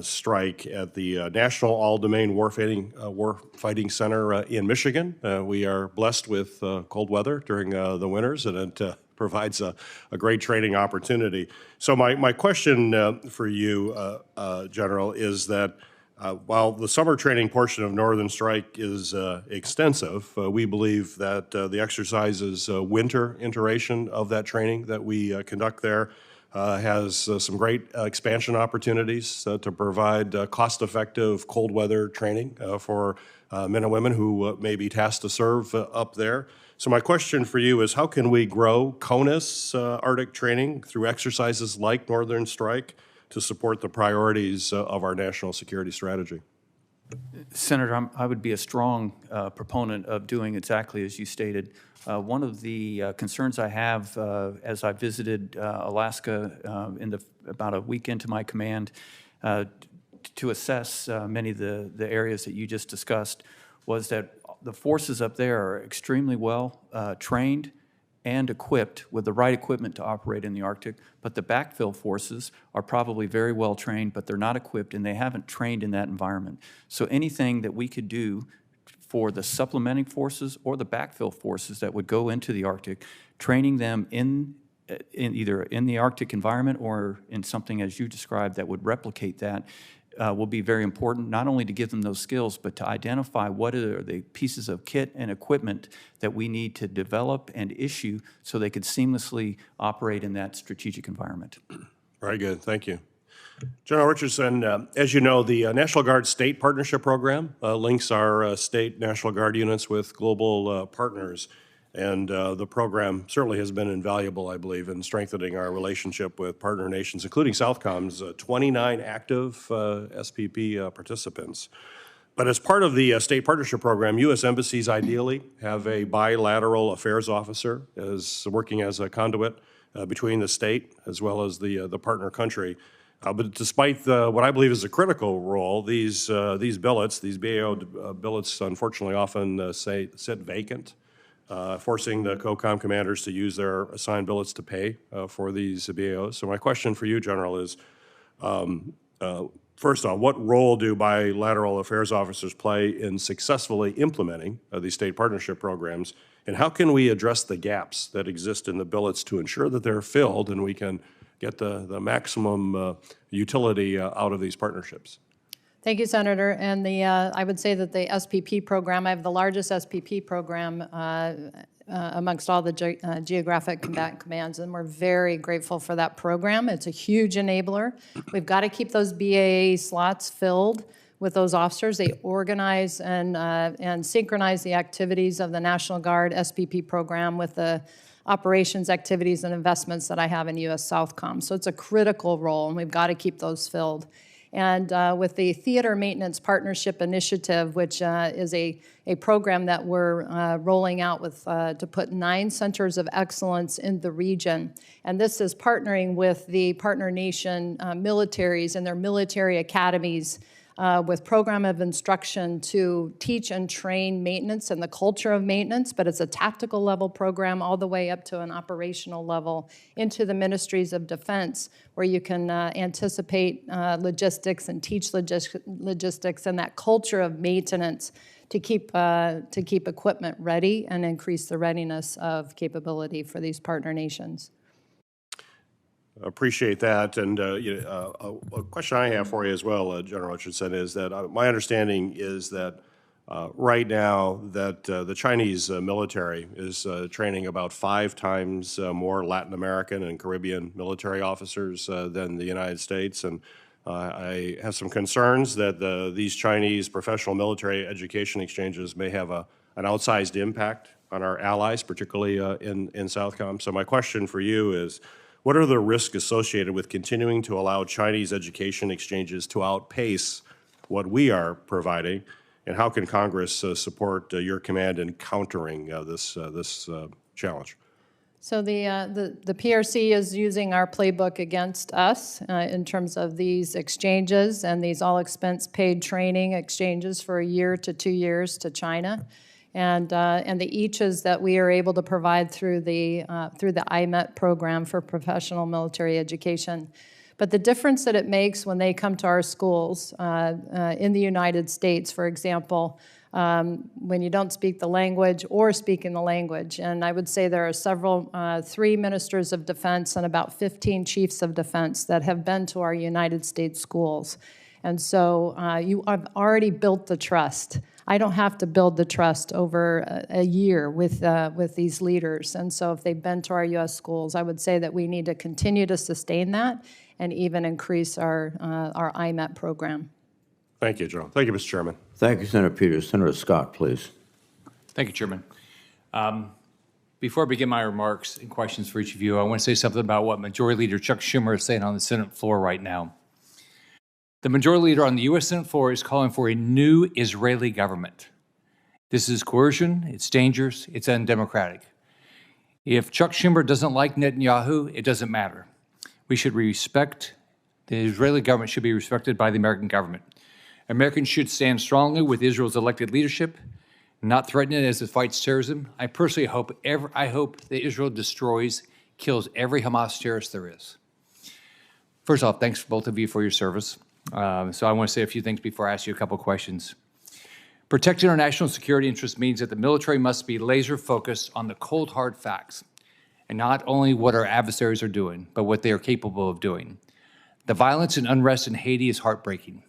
Strike at the National All-Domain Warfighting Center in Michigan. We are blessed with cold weather during the winters, and it provides a great training opportunity. So my question for you, General, is that while the summer training portion of Northern Strike is extensive, we believe that the exercises winter iteration of that training that we conduct there has some great expansion opportunities to provide cost-effective cold weather training for men and women who may be tasked to serve up there. So my question for you is, how can we grow CONUS Arctic training through exercises like Northern Strike to support the priorities of our national security strategy? Senator, I would be a strong proponent of doing exactly as you stated. One of the concerns I have as I visited Alaska about a week into my command, to assess many of the areas that you just discussed was that the forces up there are extremely well trained and equipped with the right equipment to operate in the Arctic, but the backfill forces are probably very well trained, but they're not equipped and they haven't trained in that environment. So anything that we could do for the supplementing forces or the backfill forces that would go into the Arctic, training them in either in the Arctic environment or in something as you described that would replicate that will be very important, not only to give them those skills, but to identify what are the pieces of kit and equipment that we need to develop and issue so they could seamlessly operate in that strategic environment. Very good, thank you. General Richardson, as you know, the National Guard State Partnership Program links our state National Guard units with global partners. And the program certainly has been invaluable, I believe, in strengthening our relationship with partner nations, including Southcom's 29 active SPP participants. But as part of the state partnership program, U.S. embassies ideally have a bilateral affairs officer working as a conduit between the state as well as the partner country. But despite what I believe is a critical role, these billets, these BAO billets, unfortunately often sit vacant, forcing the COCOM commanders to use their assigned billets to pay for these BAOs. So my question for you, General, is first off, what role do bilateral affairs officers play in successfully implementing these state partnership programs, and how can we address the gaps that exist in the billets to ensure that they're filled and we can get the maximum utility out of these partnerships? Thank you, Senator. And I would say that the SPP program, I have the largest SPP program amongst all the geographic combatant commands, and we're very grateful for that program. It's a huge enabler. We've got to keep those BAA slots filled with those officers. They organize and synchronize the activities of the National Guard SPP program with the operations, activities, and investments that I have in U.S. Southcom. So it's a critical role, and we've got to keep those filled. And with the Theater Maintenance Partnership Initiative, which is a program that we're rolling out with to put 9 centers of excellence in the region. And this is partnering with the partner nation militaries and their military academies with program of instruction to teach and train maintenance and the culture of maintenance, but it's a tactical level program all the way up to an operational level into the ministries of defense, where you can anticipate logistics and teach logistics and that culture of maintenance to keep equipment ready and increase the readiness of capability for these partner nations. Appreciate that. And a question I have for you as well, General Richardson, is that my understanding is that right now that the Chinese military is training about 5 times more Latin American and Caribbean military officers than the United States. And I have some concerns that these Chinese professional military education exchanges may have an outsized impact on our allies, particularly in Southcom. So my question for you is, what are the risks associated with continuing to allow Chinese education exchanges to outpace what we are providing, and how can Congress support your command in countering this challenge? So the PRC is using our playbook against us in terms of these exchanges and these all-expense paid training exchanges for a year to 2 years to China. And the EACHs that we are able to provide through the IMET program for professional military education. But the difference that it makes when they come to our schools in the United States, for example, when you don't speak the language or speaking the language, and I would say there are several, 3 ministers of defense and about 15 chiefs of defense that have been to our United States schools. And so you have already built the trust. I don't have to build the trust over a year with these leaders. And so if they've been to our U.S. schools, I would say that we need to continue to sustain that and even increase our IMET program. Thank you, General. Thank you, Mr. Chairman. Thank you, Senator Peters. Senator Scott, please. Thank you, Chairman. Before I begin my remarks and questions for each of you, I want to say something about what Majority Leader Chuck Schumer is saying on the Senate floor right now. The Majority Leader on the U.S. Senate floor is calling for a new Israeli government. This is coercion, it's dangerous, it's undemocratic. If Chuck Schumer doesn't like Netanyahu, it doesn't matter. We should respect The Israeli government should be respected by the American government. Americans should stand strongly with Israel's elected leadership, not threaten it as it fights terrorism. I personally hope that Israel destroys, kills every Hamas terrorist there is. First off, thanks both of you for your service. So I want to say a few things before I ask you a couple questions. Protecting our national security interests means that the military must be laser focused on the cold, hard facts, and not only what our adversaries are doing, but what they are capable of doing. The violence and unrest in Haiti is heartbreaking.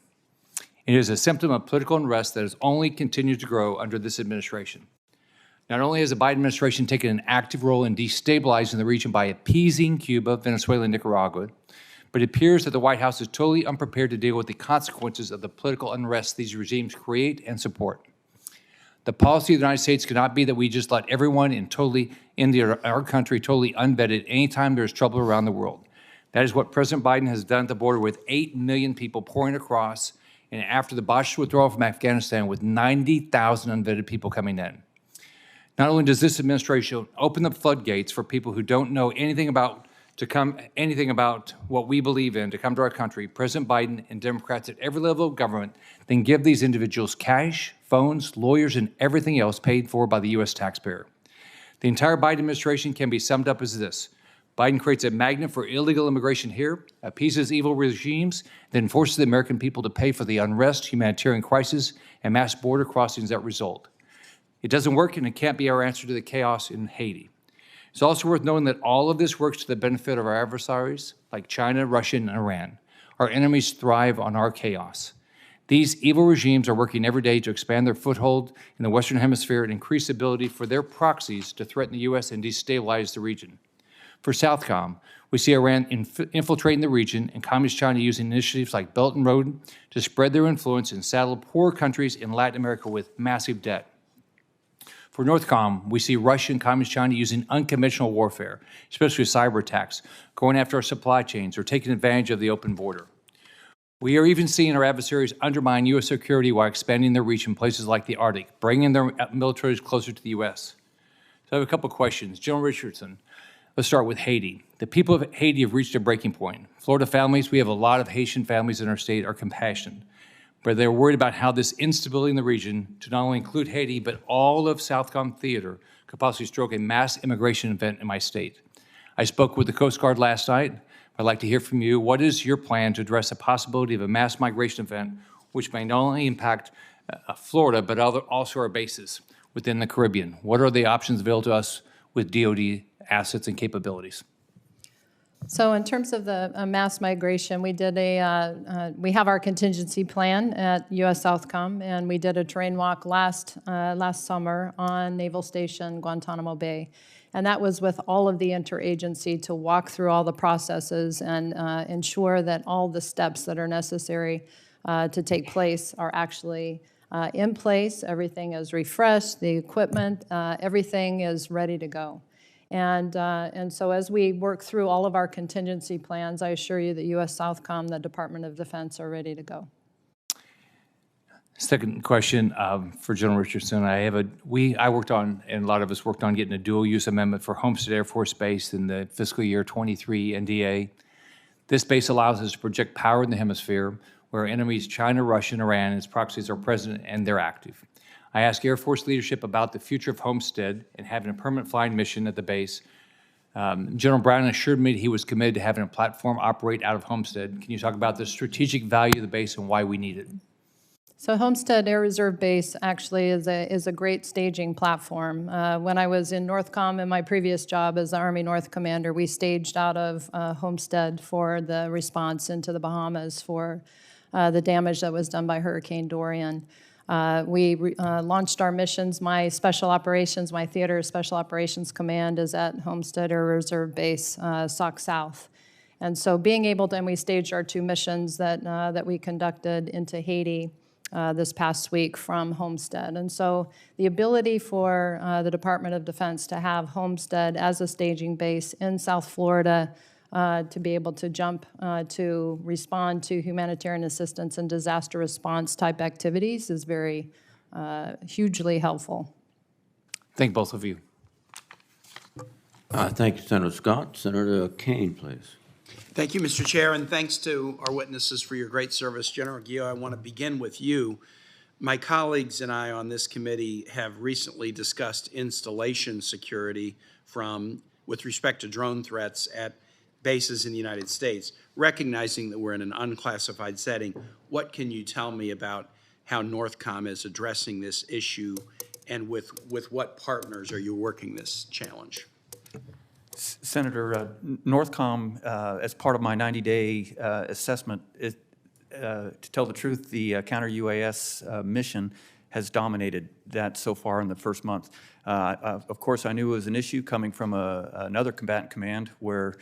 It is a symptom of political unrest that has only continued to grow under this administration. Not only has the Biden administration taken an active role in destabilizing the region by appeasing Cuba, Venezuela, and Nicaragua, but it appears that the White House is totally unprepared to deal with the consequences of the political unrest these regimes create and support. The policy of the United States cannot be that we just let everyone in our country totally unvetted anytime there's trouble around the world. That is what President Biden has done at the border with 8 million people pouring across, and after the botched withdrawal from Afghanistan with 90,000 unvetted people coming in. Not only does this administration open the floodgates for people who don't know anything about what we believe in to come to our country, President Biden and Democrats at every level of government then give these individuals cash, phones, lawyers, and everything else paid for by the U.S. taxpayer. The entire Biden administration can be summed up as this. Biden creates a magnet for illegal immigration here, appeases evil regimes, then forces the American people to pay for the unrest, humanitarian crisis, and mass border crossings that result. It doesn't work, and it can't be our answer to the chaos in Haiti. It's also worth knowing that all of this works to the benefit of our adversaries, like China, Russia, and Iran. Our enemies thrive on our chaos. These evil regimes are working every day to expand their foothold in the Western Hemisphere and increase the ability for their proxies to threaten the U.S. and destabilize the region. For Southcom, we see Iran infiltrating the region and Communist China using initiatives like Belt and Road to spread their influence and saddle poor countries in Latin America with massive debt. For Northcom, we see Russia and Communist China using unconventional warfare, especially cyber attacks, going after our supply chains or taking advantage of the open border. We are even seeing our adversaries undermine U.S. security while expanding their reach in places like the Arctic, bringing their militaries closer to the U.S. So I have a couple questions. General Richardson, let's start with Haiti. The people of Haiti have reached a breaking point. Florida families, we have a lot of Haitian families in our state, are compassionate. But they're worried about how this instability in the region, to not only include Haiti, but all of Southcom Theater, could possibly stroke a mass immigration event in my state. I spoke with the Coast Guard last night. I'd like to hear from you. What is your plan to address the possibility of a mass migration event, which may not only impact Florida, but also our bases within the Caribbean? What are the options available to us with DoD assets and capabilities? So in terms of the mass migration, we did we have our contingency plan at U.S. Southcom, and we did a terrain walk last summer on Naval Station Guantanamo Bay. And that was with all of the interagency to walk through all the processes and ensure that all the steps that are necessary to take place are actually in place. Everything is refreshed, the equipment, everything is ready to go. And so as we work through all of our contingency plans, I assure you that U.S. Southcom, the Department of Defense, are ready to go. Second question for General Richardson. I worked on, and a lot of us worked on getting a dual use amendment for Homestead Air Force Base in the fiscal year 23 NDA. This base allows us to project power in the hemisphere where our enemies, China, Russia, and Iran, as proxies are present and they're active. I asked Air Force leadership about the future of Homestead and having a permanent flying mission at the base. General Brown assured me that he was committed to having a platform operate out of Homestead. Can you talk about the strategic value of the base and why we need it? So Homestead Air Reserve Base actually is a great staging platform. When I was in Northcom in my previous job as the Army North Commander, we staged out of Homestead for the response into the Bahamas for the damage that was done by Hurricane Dorian. We launched our missions. My Theater Special Operations Command is at Homestead Air Reserve Base, Sauk South. And so being able to, and we staged our 2 missions that we conducted into Haiti this past week from Homestead. And so the ability for the Department of Defense to have Homestead as a staging base in South Florida to be able to jump to respond to humanitarian assistance and disaster response type activities is very hugely helpful. Thank both of you. Thank you, Senator Scott. Senator Kane, please. Thank you, Mr. Chair, and thanks to our witnesses for your great service. General Guillot, I want to begin with you. My colleagues and I on this committee have recently discussed installation security with respect to drone threats at bases in the United States. Recognizing that we're in an unclassified setting, what can you tell me about how NORTHCOM is addressing this issue, and with what partners are you working this challenge? Senator, NORTHCOM, as part of my 90-day assessment, to tell the truth, the counter-UAS mission has dominated that so far in the first month. Of course, I knew it was an issue coming from another combatant command where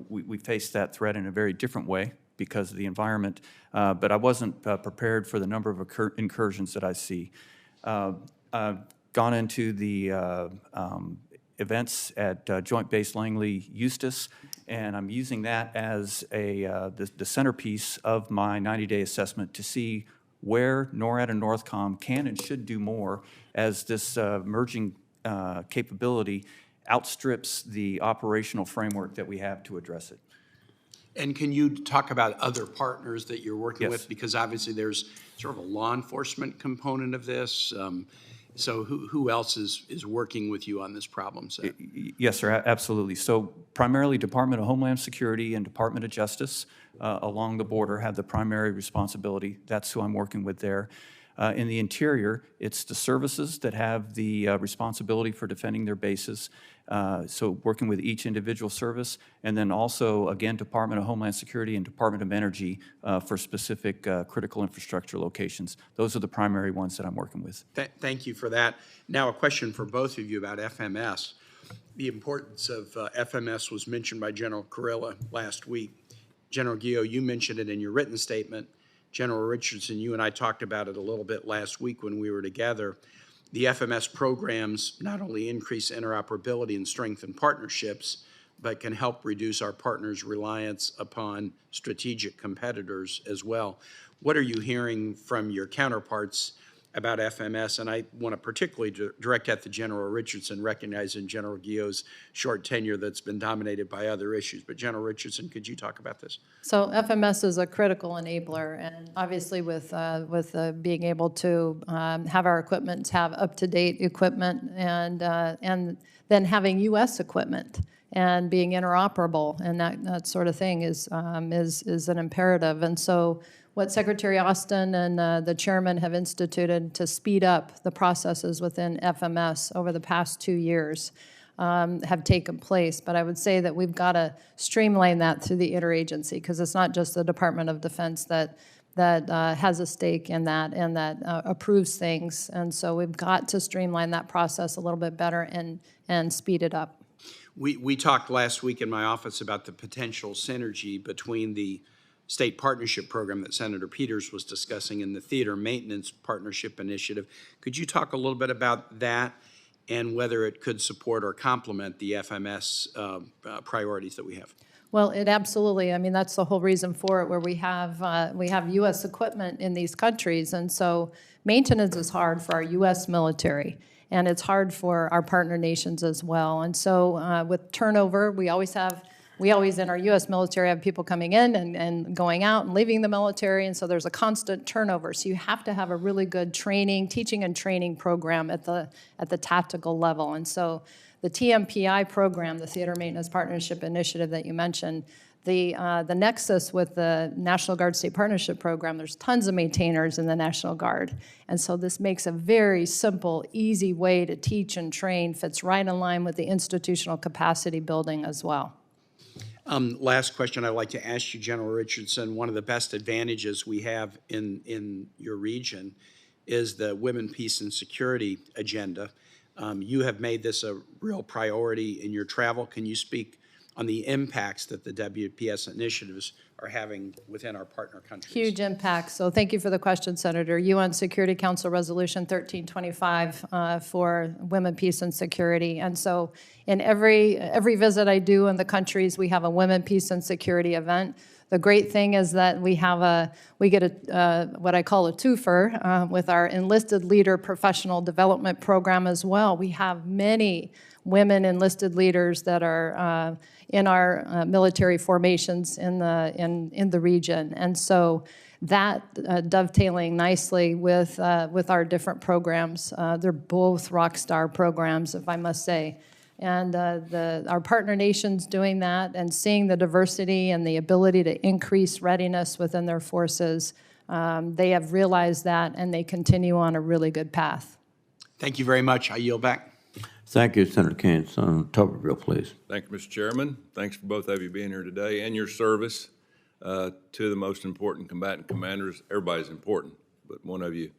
we faced that threat in a very different way because of the environment, but I wasn't prepared for the number of incursions that I see. I've gone into the events at Joint Base Langley Eustis, and I'm using that as the centerpiece of my 90-day assessment to see where NORAD and NORTHCOM can and should do more as this emerging capability outstrips the operational framework that we have to address it. And can you talk about other partners that you're working Yes. with? Because obviously there's sort of a law enforcement component of this. So who else is working with you on this problem set? Yes, sir, absolutely. So primarily Department of Homeland Security and Department of Justice along the border have the primary responsibility. That's who I'm working with there. In the interior, it's the services that have the responsibility for defending their bases. So working with each individual service, and then also, again, Department of Homeland Security and Department of Energy for specific critical infrastructure locations. Those are the primary ones that I'm working with. Thank you for that. Now a question for both of you about FMS. The importance of FMS was mentioned by General Kurilla last week. General Guillot, you mentioned it in your written statement. General Richardson, you and I talked about it a little bit last week when we were together. The FMS programs not only increase interoperability and strengthen partnerships, but can help reduce our partners' reliance upon strategic competitors as well. What are you hearing from your counterparts about FMS? And I want to particularly direct at the General Richardson, recognizing General Guillot's short tenure that's been dominated by other issues. But General Richardson, could you talk about this? So FMS is a critical enabler, and obviously with being able to have our equipment have up-to-date equipment, and then having U.S. equipment and being interoperable and that sort of thing is an imperative. And so what Secretary Austin and the chairman have instituted to speed up the processes within FMS over the past 2 years have taken place. But I would say that we've got to streamline that through the interagency, because it's not just the Department of Defense that has a stake in that and that approves things. And so we've got to streamline that process a little bit better and speed it up. We talked last week in my office about the potential synergy between the state partnership program that Senator Peters was discussing and the theater maintenance partnership initiative. Could you talk a little bit about that and whether it could support or complement the FMS priorities that we have? Well, it absolutely. I mean, that's the whole reason for it, where we have U.S. equipment in these countries, and so maintenance is hard for our U.S. military, and it's hard for our partner nations as well. And so with turnover, we always in our U.S. military have people coming in and going out and leaving the military, and so there's a constant turnover. So you have to have a really good teaching and training program at the tactical level. And so the TMPI program, the Theater Maintenance Partnership Initiative that you mentioned, the nexus with the National Guard State Partnership Program, there's tons of maintainers in the National Guard. And so this makes a very simple, easy way to teach and train, fits right in line with the institutional capacity building as well. Last question I'd like to ask you, General Richardson. One of the best advantages we have in your region is the Women, Peace, and Security agenda. You have made this a real priority in your travel. Can you speak on the impacts that the WPS initiatives are having within our partner countries? Huge impact. So thank you for the question, Senator. UN Security Council Resolution 1325 for women, peace, and security. And so in every visit I do in the countries, we have a women, peace, and security event. The great thing is that we get what I call a twofer with our enlisted leader professional development program as well. We have many women enlisted leaders that are in our military formations in the region. And so that dovetailing nicely with our different programs. They're both rock star programs, if I must say. And our partner nations doing that and seeing the diversity and the ability to increase readiness within their forces, they have realized that, and they continue on a really good path. Thank you very much. I yield back. Thank you, Senator Kane. Senator Tuberville, please. Thank you, Mr. Chairman. Thanks for both of you being here today and your service to the most important combatant commanders. Everybody's important, but one of you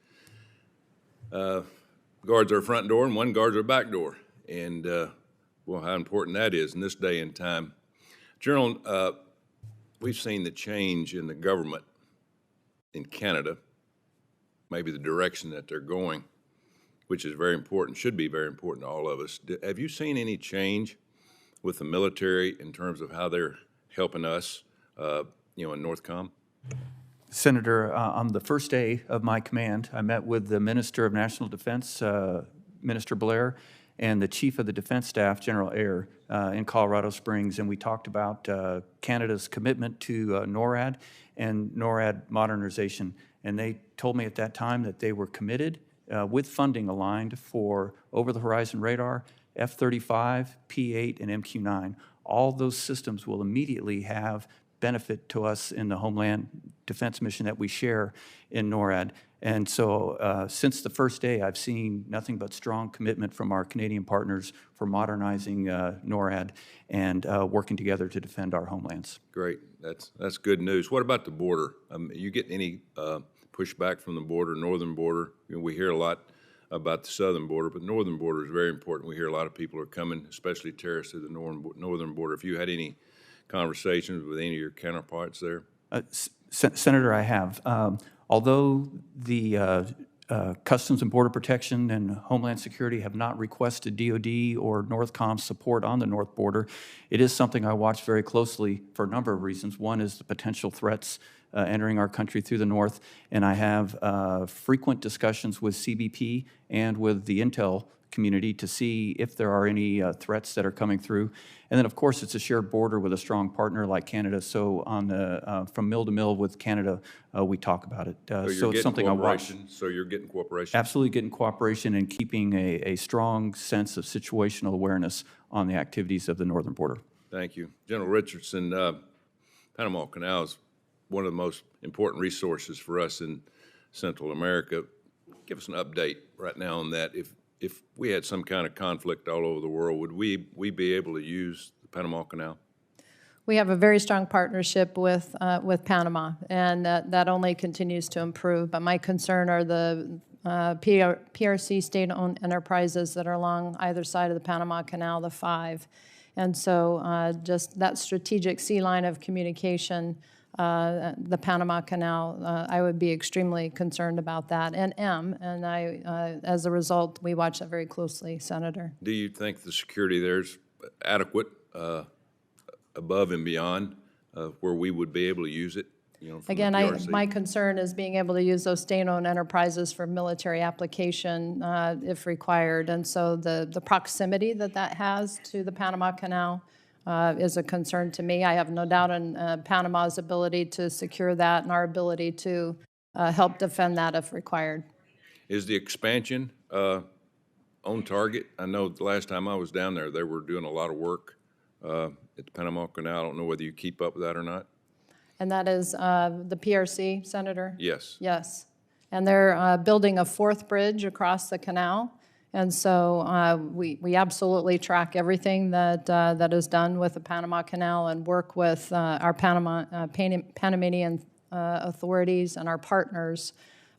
guards our front door and one guards our back door. And well, how important that is in this day and time. General, we've seen the change in the government in Canada, maybe the direction that they're going, which is very important, should be very important to all of us. Have you seen any change with the military in terms of how they're helping us, in NORTHCOM? Senator, on the first day of my command, I met with the Minister of National Defense, Minister Blair, and the Chief of the Defense Staff, General Ayer, in Colorado Springs, and we talked about Canada's commitment to NORAD and NORAD modernization. And they told me at that time that they were committed with funding aligned for over-the-horizon radar, F-35, P-8, and MQ-9. All those systems will immediately have benefit to us in the Homeland Defense mission that we share in NORAD. And so since the first day, I've seen nothing but strong commitment from our Canadian partners for modernizing NORAD and working together to defend our homelands. Great, that's good news. What about the border? You get any pushback from the border, northern border? We hear a lot about the southern border, but northern border is very important. We hear a lot of people are coming, especially terrorists, to the northern border. If you had any conversations with any of your counterparts there? Senator, I have. Although the Customs and Border Protection and Homeland Security have not requested DoD or NORTHCOM support on the north border, it is something I watch very closely for a number of reasons. One is the potential threats entering our country through the north, and I have frequent discussions with CBP and with the intel community to see if there are any threats that are coming through. And then, of course, it's a shared border with a strong partner like Canada. So on the from mill to mill with Canada, we talk about it. So it's something I watch. So you're getting cooperation? Absolutely getting cooperation and keeping a strong sense of situational awareness on the activities of the northern border. Thank you. General Richardson, Panama Canal is one of the most important resources for us in Central America. Give us an update right now on that. If we had some kind of conflict all over the world, would we be able to use the Panama Canal? We have a very strong partnership with Panama, and that only continues to improve. But my concern are the PRC state-owned enterprises that are along either side of the Panama Canal, the five. And so just that strategic sea line of communication, the Panama Canal, I would be extremely concerned about that, and as a result, we watch that very closely, Senator. Do you think the security there is adequate, above and beyond where we would be able to use it? Again, my concern is being able to use those state-owned enterprises for military application if required, and so the proximity that has to the Panama Canal is a concern to me. I have no doubt in Panama's ability to secure that and our ability to help defend that if required. Is the expansion on target? I know the last time I was down there, they were doing a lot of work at the Panama Canal. I don't know whether you keep up with that or not. And that is the PRC, Senator? Yes. Yes. And they're building a fourth bridge across the canal. And so we absolutely track everything that is done with the Panama Canal and work with our Panamanian authorities and our partners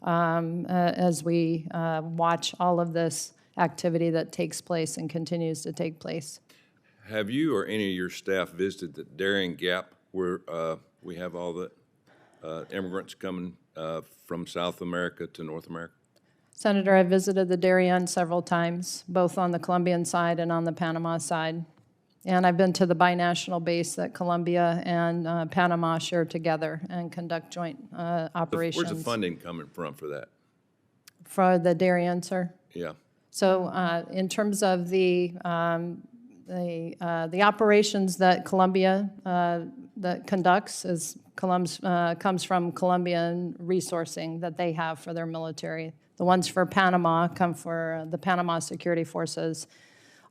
as we watch all of this activity that takes place and continues to take place. Have you or any of your staff visited the Darien Gap where we have all the immigrants coming from South America to North America? Senator, I visited the Darien several times, both on the Colombian side and on the Panama side. And I've been to the binational base that Colombia and Panama share together and conduct joint operations. Where's the funding coming from for that? For the Darien, sir? Yeah. So in terms of the operations that Columbia that conducts comes from Colombian resourcing that they have for their military. The ones for Panama come for the Panama Security Forces.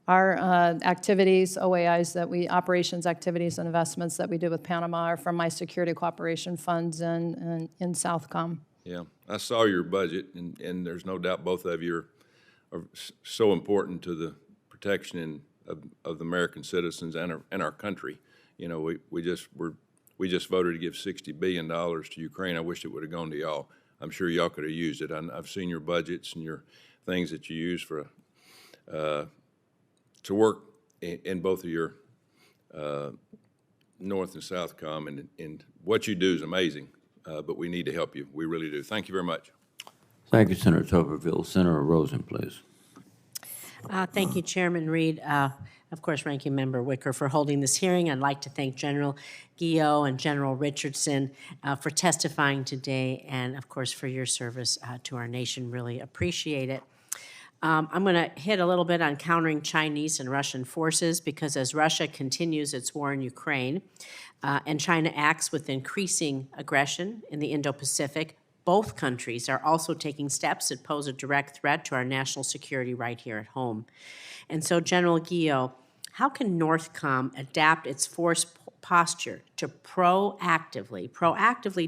Our activities, OAIs operations activities and investments that we do with Panama are from my security cooperation funds in Southcom. Yeah, I saw your budget, and there's no doubt both of you are so important to the protection of the American citizens and our country. You know, we just voted to give $60 billion to Ukraine. I wish it would have gone to y'all. I'm sure y'all could have used it. I've seen your budgets and your things that you use for to work in both of your North and Southcom, and what you do is amazing. But we need to help you. We really do. Thank you very much. Thank you, Senator Tuberville. Senator Rosen, please. Thank you, Chairman Reed. Of course, Ranking Member Wicker for holding this hearing. I'd like to thank General Guillot and General Richardson for testifying today, and of course for your service to our nation. Really appreciate it. I'm going to hit a little bit on countering Chinese and Russian forces, because as Russia continues its war in Ukraine and China acts with increasing aggression in the Indo-Pacific, both countries are also taking steps that pose a direct threat to our national security right here at home. And so, General Guillot, how can NORTHCOM adapt its force posture to proactively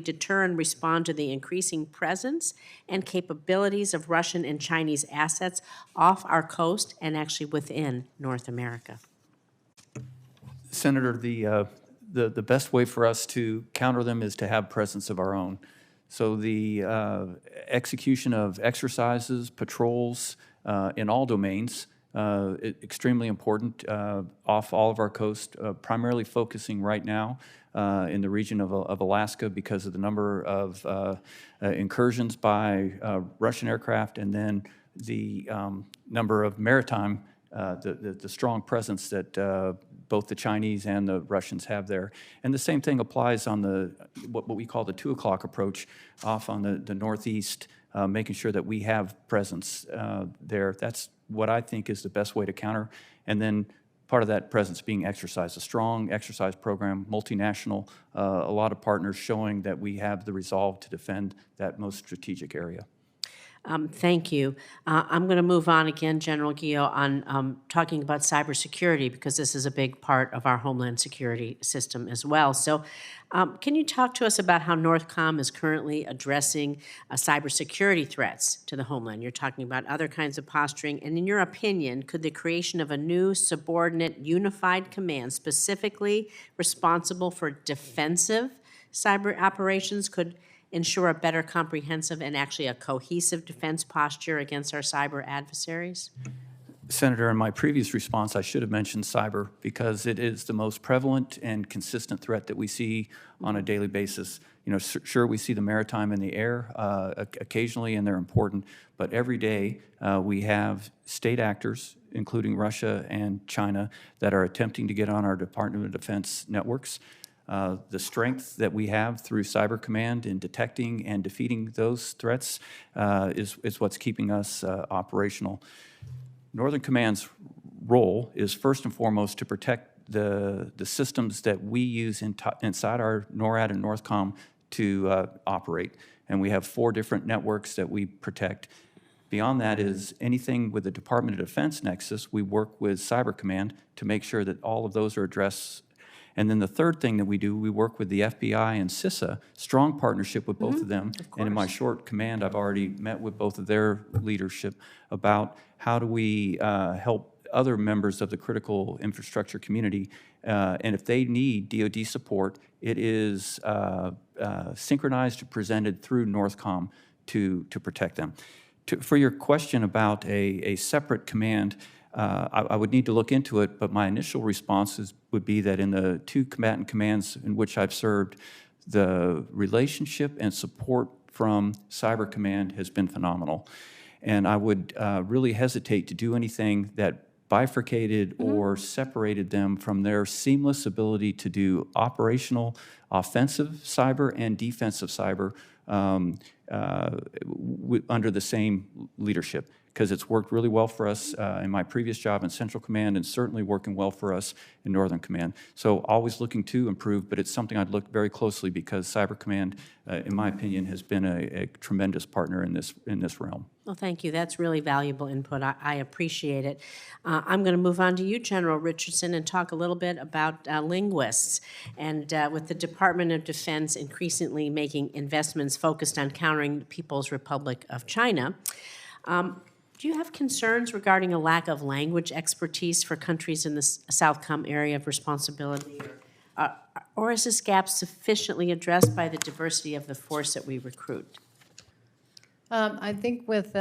deter and respond to the increasing presence and capabilities of Russian and Chinese assets off our coast and actually within North America? Senator, the best way for us to counter them is to have presence of our own. So the execution of exercises, patrols in all domains, extremely important off all of our coast, primarily focusing right now in the region of Alaska because of the number of incursions by Russian aircraft, and then the number of maritime, the strong presence that both the Chinese and the Russians have there. And the same thing applies on what we call the 2 o'clock approach off on the northeast, making sure that we have presence there. That's what I think is the best way to counter. And then part of that presence being exercise, a strong exercise program, multinational, a lot of partners showing that we have the resolve to defend that most strategic area. Thank you. I'm going to move on again, General Guillot, on talking about cybersecurity, because this is a big part of our homeland security system as well. So can you talk to us about how NORTHCOM is currently addressing cybersecurity threats to the homeland? You're talking about other kinds of posturing. And in your opinion, could the creation of a new subordinate unified command specifically responsible for defensive cyber operations could ensure a better comprehensive and actually a cohesive defense posture against our cyber adversaries? Senator, in my previous response, I should have mentioned cyber, because it is the most prevalent and consistent threat that we see on a daily basis. You know, sure, we see the maritime and the air occasionally, and they're important, but every day we have state actors, including Russia and China, that are attempting to get on our Department of Defense networks. The strength that we have through Cyber Command in detecting and defeating those threats is what's keeping us operational. Northern Command's role is first and foremost to protect the systems that we use inside our NORAD and NORTHCOM to operate. And we have 4 different networks that we protect. Beyond that is anything with the Department of Defense nexus, we work with Cyber Command to make sure that all of those are addressed. And then the third thing that we do, we work with the FBI and CISA, strong partnership with both of them. And in my short command, I've already met with both of their leadership about how do we help other members of the critical infrastructure community. And if they need DoD support, it is synchronized and presented through NORTHCOM to protect them. For your question about a separate command, I would need to look into it, but my initial responses would be that in the 2 combatant commands in which I've served, the relationship and support from Cyber Command has been phenomenal. And I would really hesitate to do anything that bifurcated or separated them from their seamless ability to do operational, offensive cyber and defensive cyber under the same leadership. because it's worked really well for us in my previous job in Central Command and certainly working well for us in Northern Command. So always looking to improve, but it's something I'd look very closely because Cyber Command, in my opinion, has been a tremendous partner in this realm. Well, thank you. That's really valuable input. I appreciate it. I'm going to move on to you, General Richardson, and talk a little bit about linguists. And with the Department of Defense increasingly making investments focused on countering the People's Republic of China, do you have concerns regarding a lack of language expertise for countries in the Southcom area of responsibility? Or is this gap sufficiently addressed by the diversity of the force that we recruit? I think with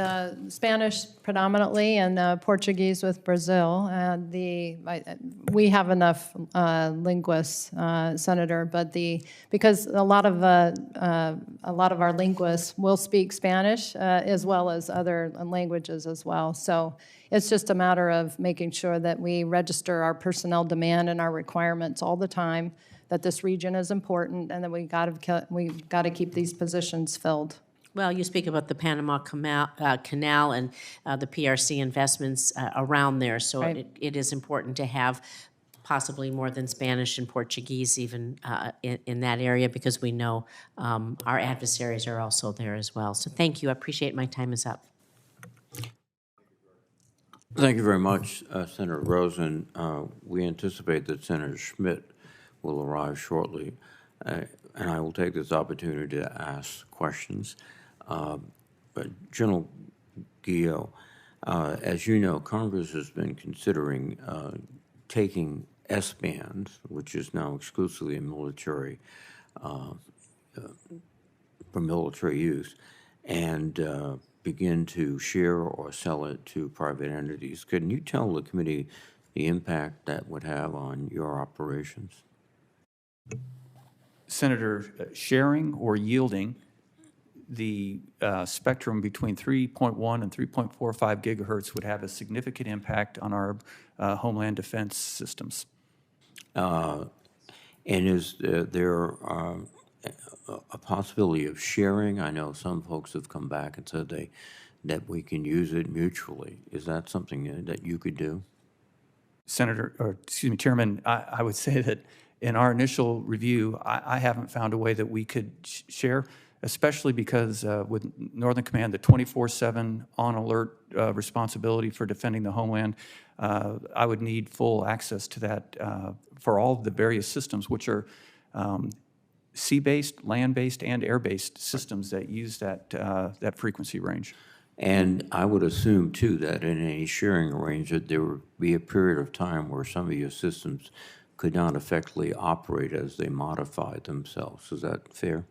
Spanish predominantly and Portuguese with Brazil, we have enough linguists, Senator. But because a lot of our linguists will speak Spanish as well as other languages as well. So it's just a matter of making sure that we register our personnel demand and our requirements all the time. That this region is important, and that we got to keep these positions filled. Well, you speak about the Panama Canal and the PRC investments around there, so Right. it is important to have possibly more than Spanish and Portuguese even in that area, because we know our adversaries are also there as well. So thank you. I appreciate my time is up. Thank you very much, Senator Rosen. We anticipate that Senator Schmidt will arrive shortly, and I will take this opportunity to ask questions. But General Guillot, as you know, Congress has been considering taking S-bands, which is now exclusively a military, for military use, and begin to share or sell it to private entities. Can you tell the committee the impact that would have on your operations? Senator, sharing or yielding the spectrum between 3.1 and 3.45 gigahertz would have a significant impact on our homeland defense systems. And is there a possibility of sharing? I know some folks have come back and said that we can use it mutually. Is that something that you could do? Chairman, I would say that in our initial review, I haven't found a way that we could share, especially because with Northern Command, the 24/7 on alert responsibility for defending the homeland, I would need full access to that for all of the various systems, which are sea-based, land-based, and air-based systems that use that frequency range. And I would assume, too, that in any sharing arrangement, there would be a period of time where some of your systems could not effectively operate as they modified themselves. Is that fair?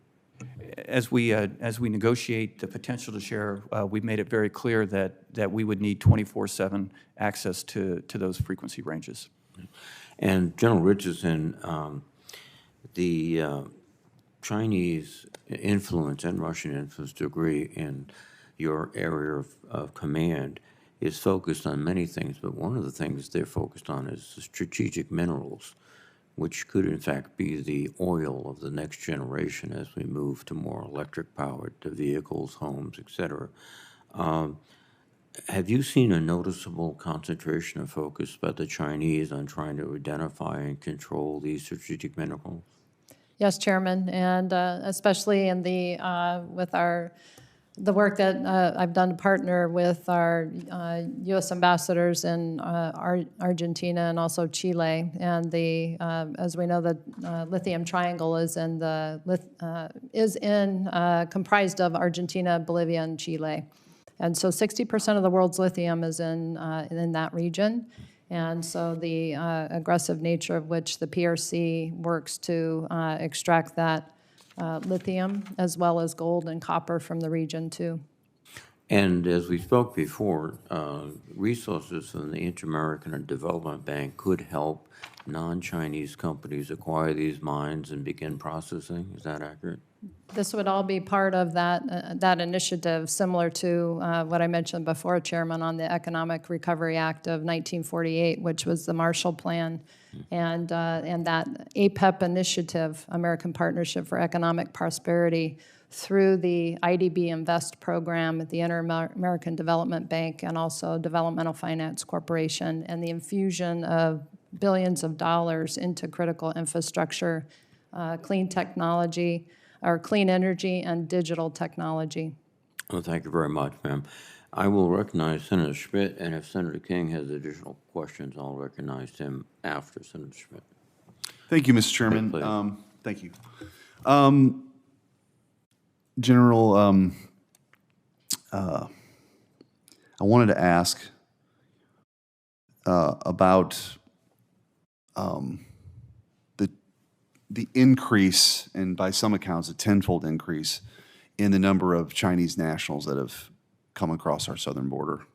As we negotiate the potential to share, we've made it very clear that we would need 24/7 access to those frequency ranges. And General Richardson, the Chinese influence and Russian influence to a degree in your area of command is focused on many things, but one of the things they're focused on is the strategic minerals, which could in fact be the oil of the next generation as we move to more electric-powered vehicles, homes, et cetera. Have you seen a noticeable concentration of focus by the Chinese on trying to identify and control these strategic minerals? Yes, Chairman, and especially in with the work that I've done to partner with our U.S. ambassadors in Argentina and also Chile, and as we know, the lithium triangle is comprised of Argentina, Bolivia, and Chile, and so 60% of the world's lithium is in that region. And so the aggressive nature of which the PRC works to extract that lithium as well as gold and copper from the region too. And as we spoke before, resources from the Inter-American Development Bank could help non-Chinese companies acquire these mines and begin processing. Is that accurate? This would all be part of that initiative, similar to what I mentioned before, Chairman, on the Economic Recovery Act of 1948, which was the Marshall Plan, and that APEP initiative, American Partnership for Economic Prosperity, through the IDB Invest program at the Inter-American Development Bank and also Developmental Finance Corporation, and the infusion of billions of dollars into critical infrastructure, clean technology, or clean energy and digital technology. Well, thank you very much, ma'am. I will recognize Senator Schmidt, and if Senator King has additional questions, I'll recognize him after Senator Schmidt. Thank you, Mr. Chairman. Please. Thank you. General, I wanted to ask about the increase, and by some accounts, a tenfold increase in the number of Chinese nationals that have come across our southern border.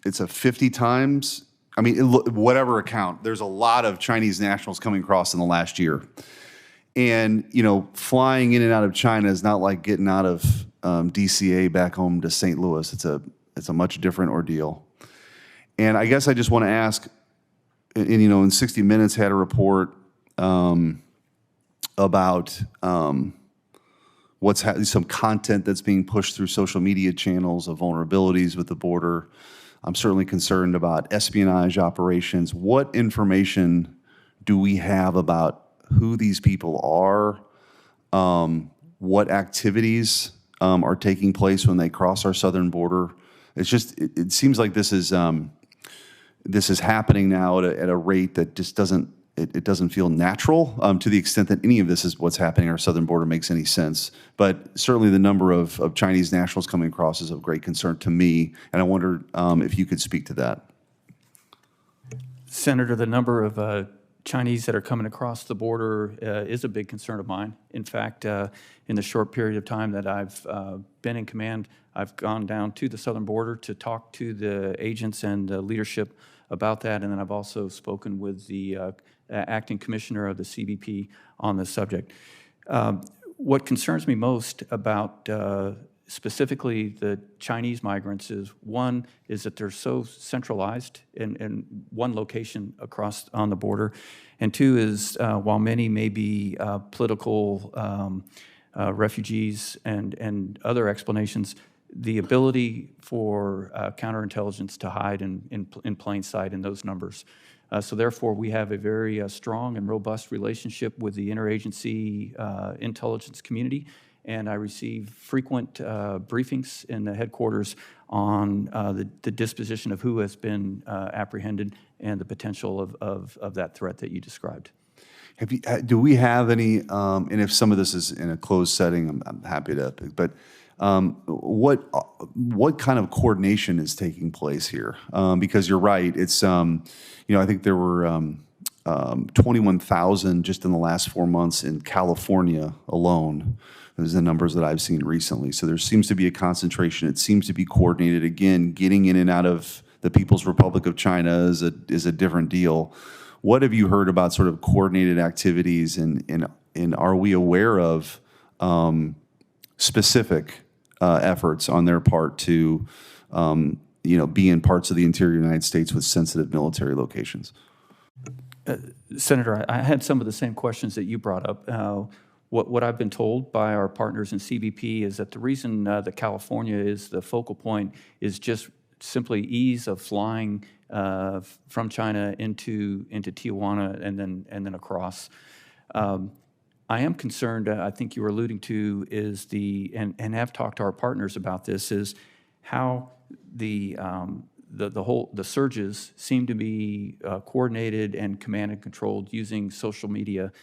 It's a 50 times. I mean, whatever account, there's a lot of Chinese nationals coming across in the last year. And, you know, flying in and out of China is not like getting out of DCA back home to St. Louis. It's a much different ordeal. And I guess I just want to ask, and you know, in 60 Minutes had a report about some content that's being pushed through social media channels of vulnerabilities with the border. I'm certainly concerned about espionage operations. What information do we have about who these people are? What activities are taking place when they cross our southern border? It's just, it seems like this is happening now at a rate that just doesn't feel natural to the extent that any of this is what's happening at our southern border makes any sense. But certainly the number of Chinese nationals coming across is of great concern to me, and I wondered if you could speak to that. Senator, the number of Chinese that are coming across the border is a big concern of mine. In fact, in the short period of time that I've been in command, I've gone down to the southern border to talk to the agents and the leadership about that, and then I've also spoken with the acting commissioner of the CBP on this subject. What concerns me most about specifically the Chinese migrants is, one, is that they're so centralized in one location across on the border, and two is while many may be political refugees and other explanations, the ability for counterintelligence to hide in plain sight in those numbers. So therefore, we have a very strong and robust relationship with the interagency intelligence community, and I receive frequent briefings in the headquarters on the disposition of who has been apprehended and the potential of that threat that you described. Do we have any, and if some of this is in a closed setting, I'm happy to, but what kind of coordination is taking place here? Because you're right, it's, you know, I think there were 21,000 just in the last 4 months in California alone. Those are the numbers that I've seen recently. So there seems to be a concentration. It seems to be coordinated. Again, getting in and out of the People's Republic of China is a different deal. What have you heard about sort of coordinated activities, and are we aware of specific efforts on their part to, you know, be in parts of the interior United States with sensitive military locations? Senator, I had some of the same questions that you brought up. What I've been told by our partners in CBP is that the reason that California is the focal point is just simply ease of flying from China into Tijuana and then across. I am concerned, I think you were alluding to, is and have talked to our partners about this, is how the surges seem to be coordinated and command and controlled using social media,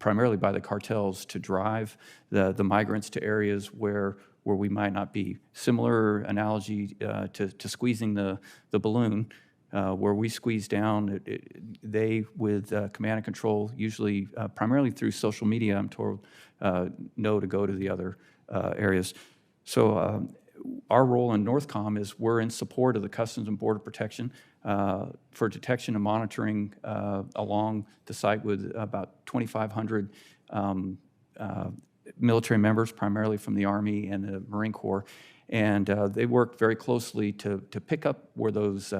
primarily by the cartels, to drive the migrants to areas where we might not be. Similar analogy to squeezing the balloon, where we squeeze down, they, with command and control, usually primarily through social media, I'm told, know to go to the other areas. So our role in NORTHCOM is we're in support of the Customs and Border Protection for detection and monitoring along the site with about 2,500 military members, primarily from the Army and the Marine Corps. And they work very closely to pick up where those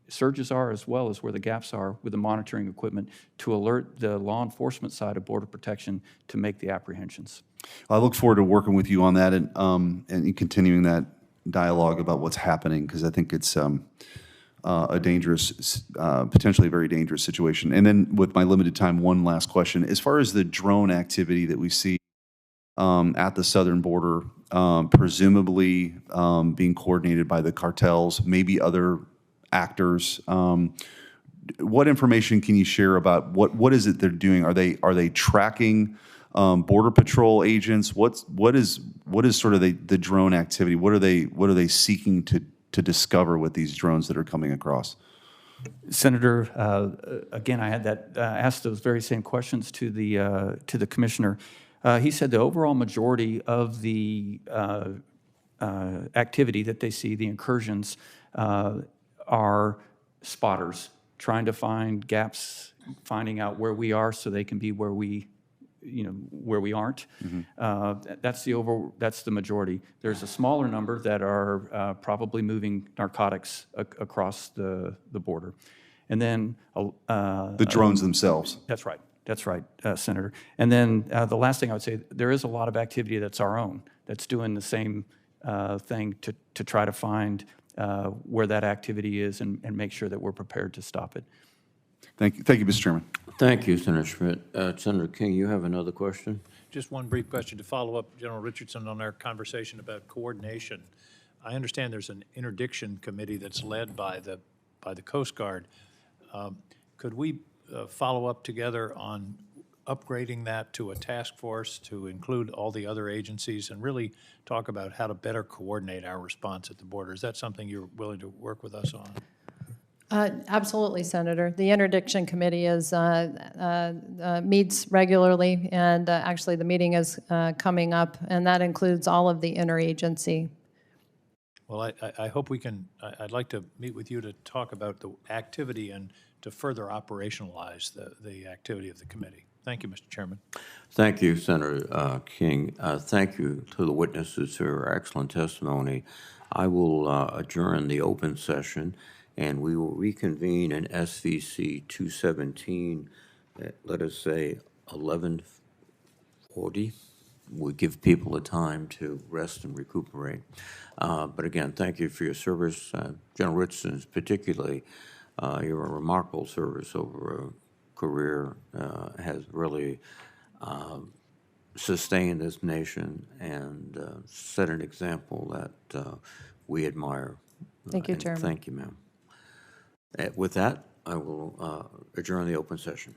surges are as well as where the gaps are with the monitoring equipment to alert the law enforcement side of Border Protection to make the apprehensions. I look forward to working with you on that and continuing that dialogue about what's happening, because I think it's a dangerous, potentially a very dangerous situation. And then with my limited time, one last question. As far as the drone activity that we see at the southern border, presumably being coordinated by the cartels, maybe other actors, what information can you share about what is it they're doing? Are they tracking Border Patrol agents? What is sort of the drone activity? What are they seeking to discover with these drones that are coming across? Senator, again, I had asked those very same questions to the commissioner. He said the overall majority of the activity that they see, the incursions, are spotters trying to find gaps, finding out where we are so they can be where we aren't. That's the majority. There's a smaller number that are probably moving narcotics across the border. And then The drones themselves. That's right, Senator. And then the last thing I would say, there is a lot of activity that's our own, that's doing the same thing to try to find where that activity is and make sure that we're prepared to stop it. Thank you, Mr. Chairman. Thank you, Senator Schmidt. Senator King, you have another question? Just one brief question to follow up, General Richardson, on our conversation about coordination. I understand there's an interdiction committee that's led by the Coast Guard. Could we follow up together on upgrading that to a task force to include all the other agencies and really talk about how to better coordinate our response at the border? Is that something you're willing to work with us on? Absolutely, Senator. The interdiction committee meets regularly, and actually the meeting is coming up, and that includes all of the interagency. Well, I hope we can, I'd like to meet with you to talk about the activity and to further operationalize the activity of the committee. Thank you, Mr. Chairman. Thank you, Senator King. Thank you to the witnesses for your excellent testimony. I will adjourn the open session, and we will reconvene in SVC 217 at, let us say, 11:40. We give people the time to rest and recuperate. But again, thank you for your service. General Richardson, particularly, your remarkable service over a career has really sustained this nation and set an example that we admire. Thank you, Chairman. Thank you, ma'am. With that, I will adjourn the open session.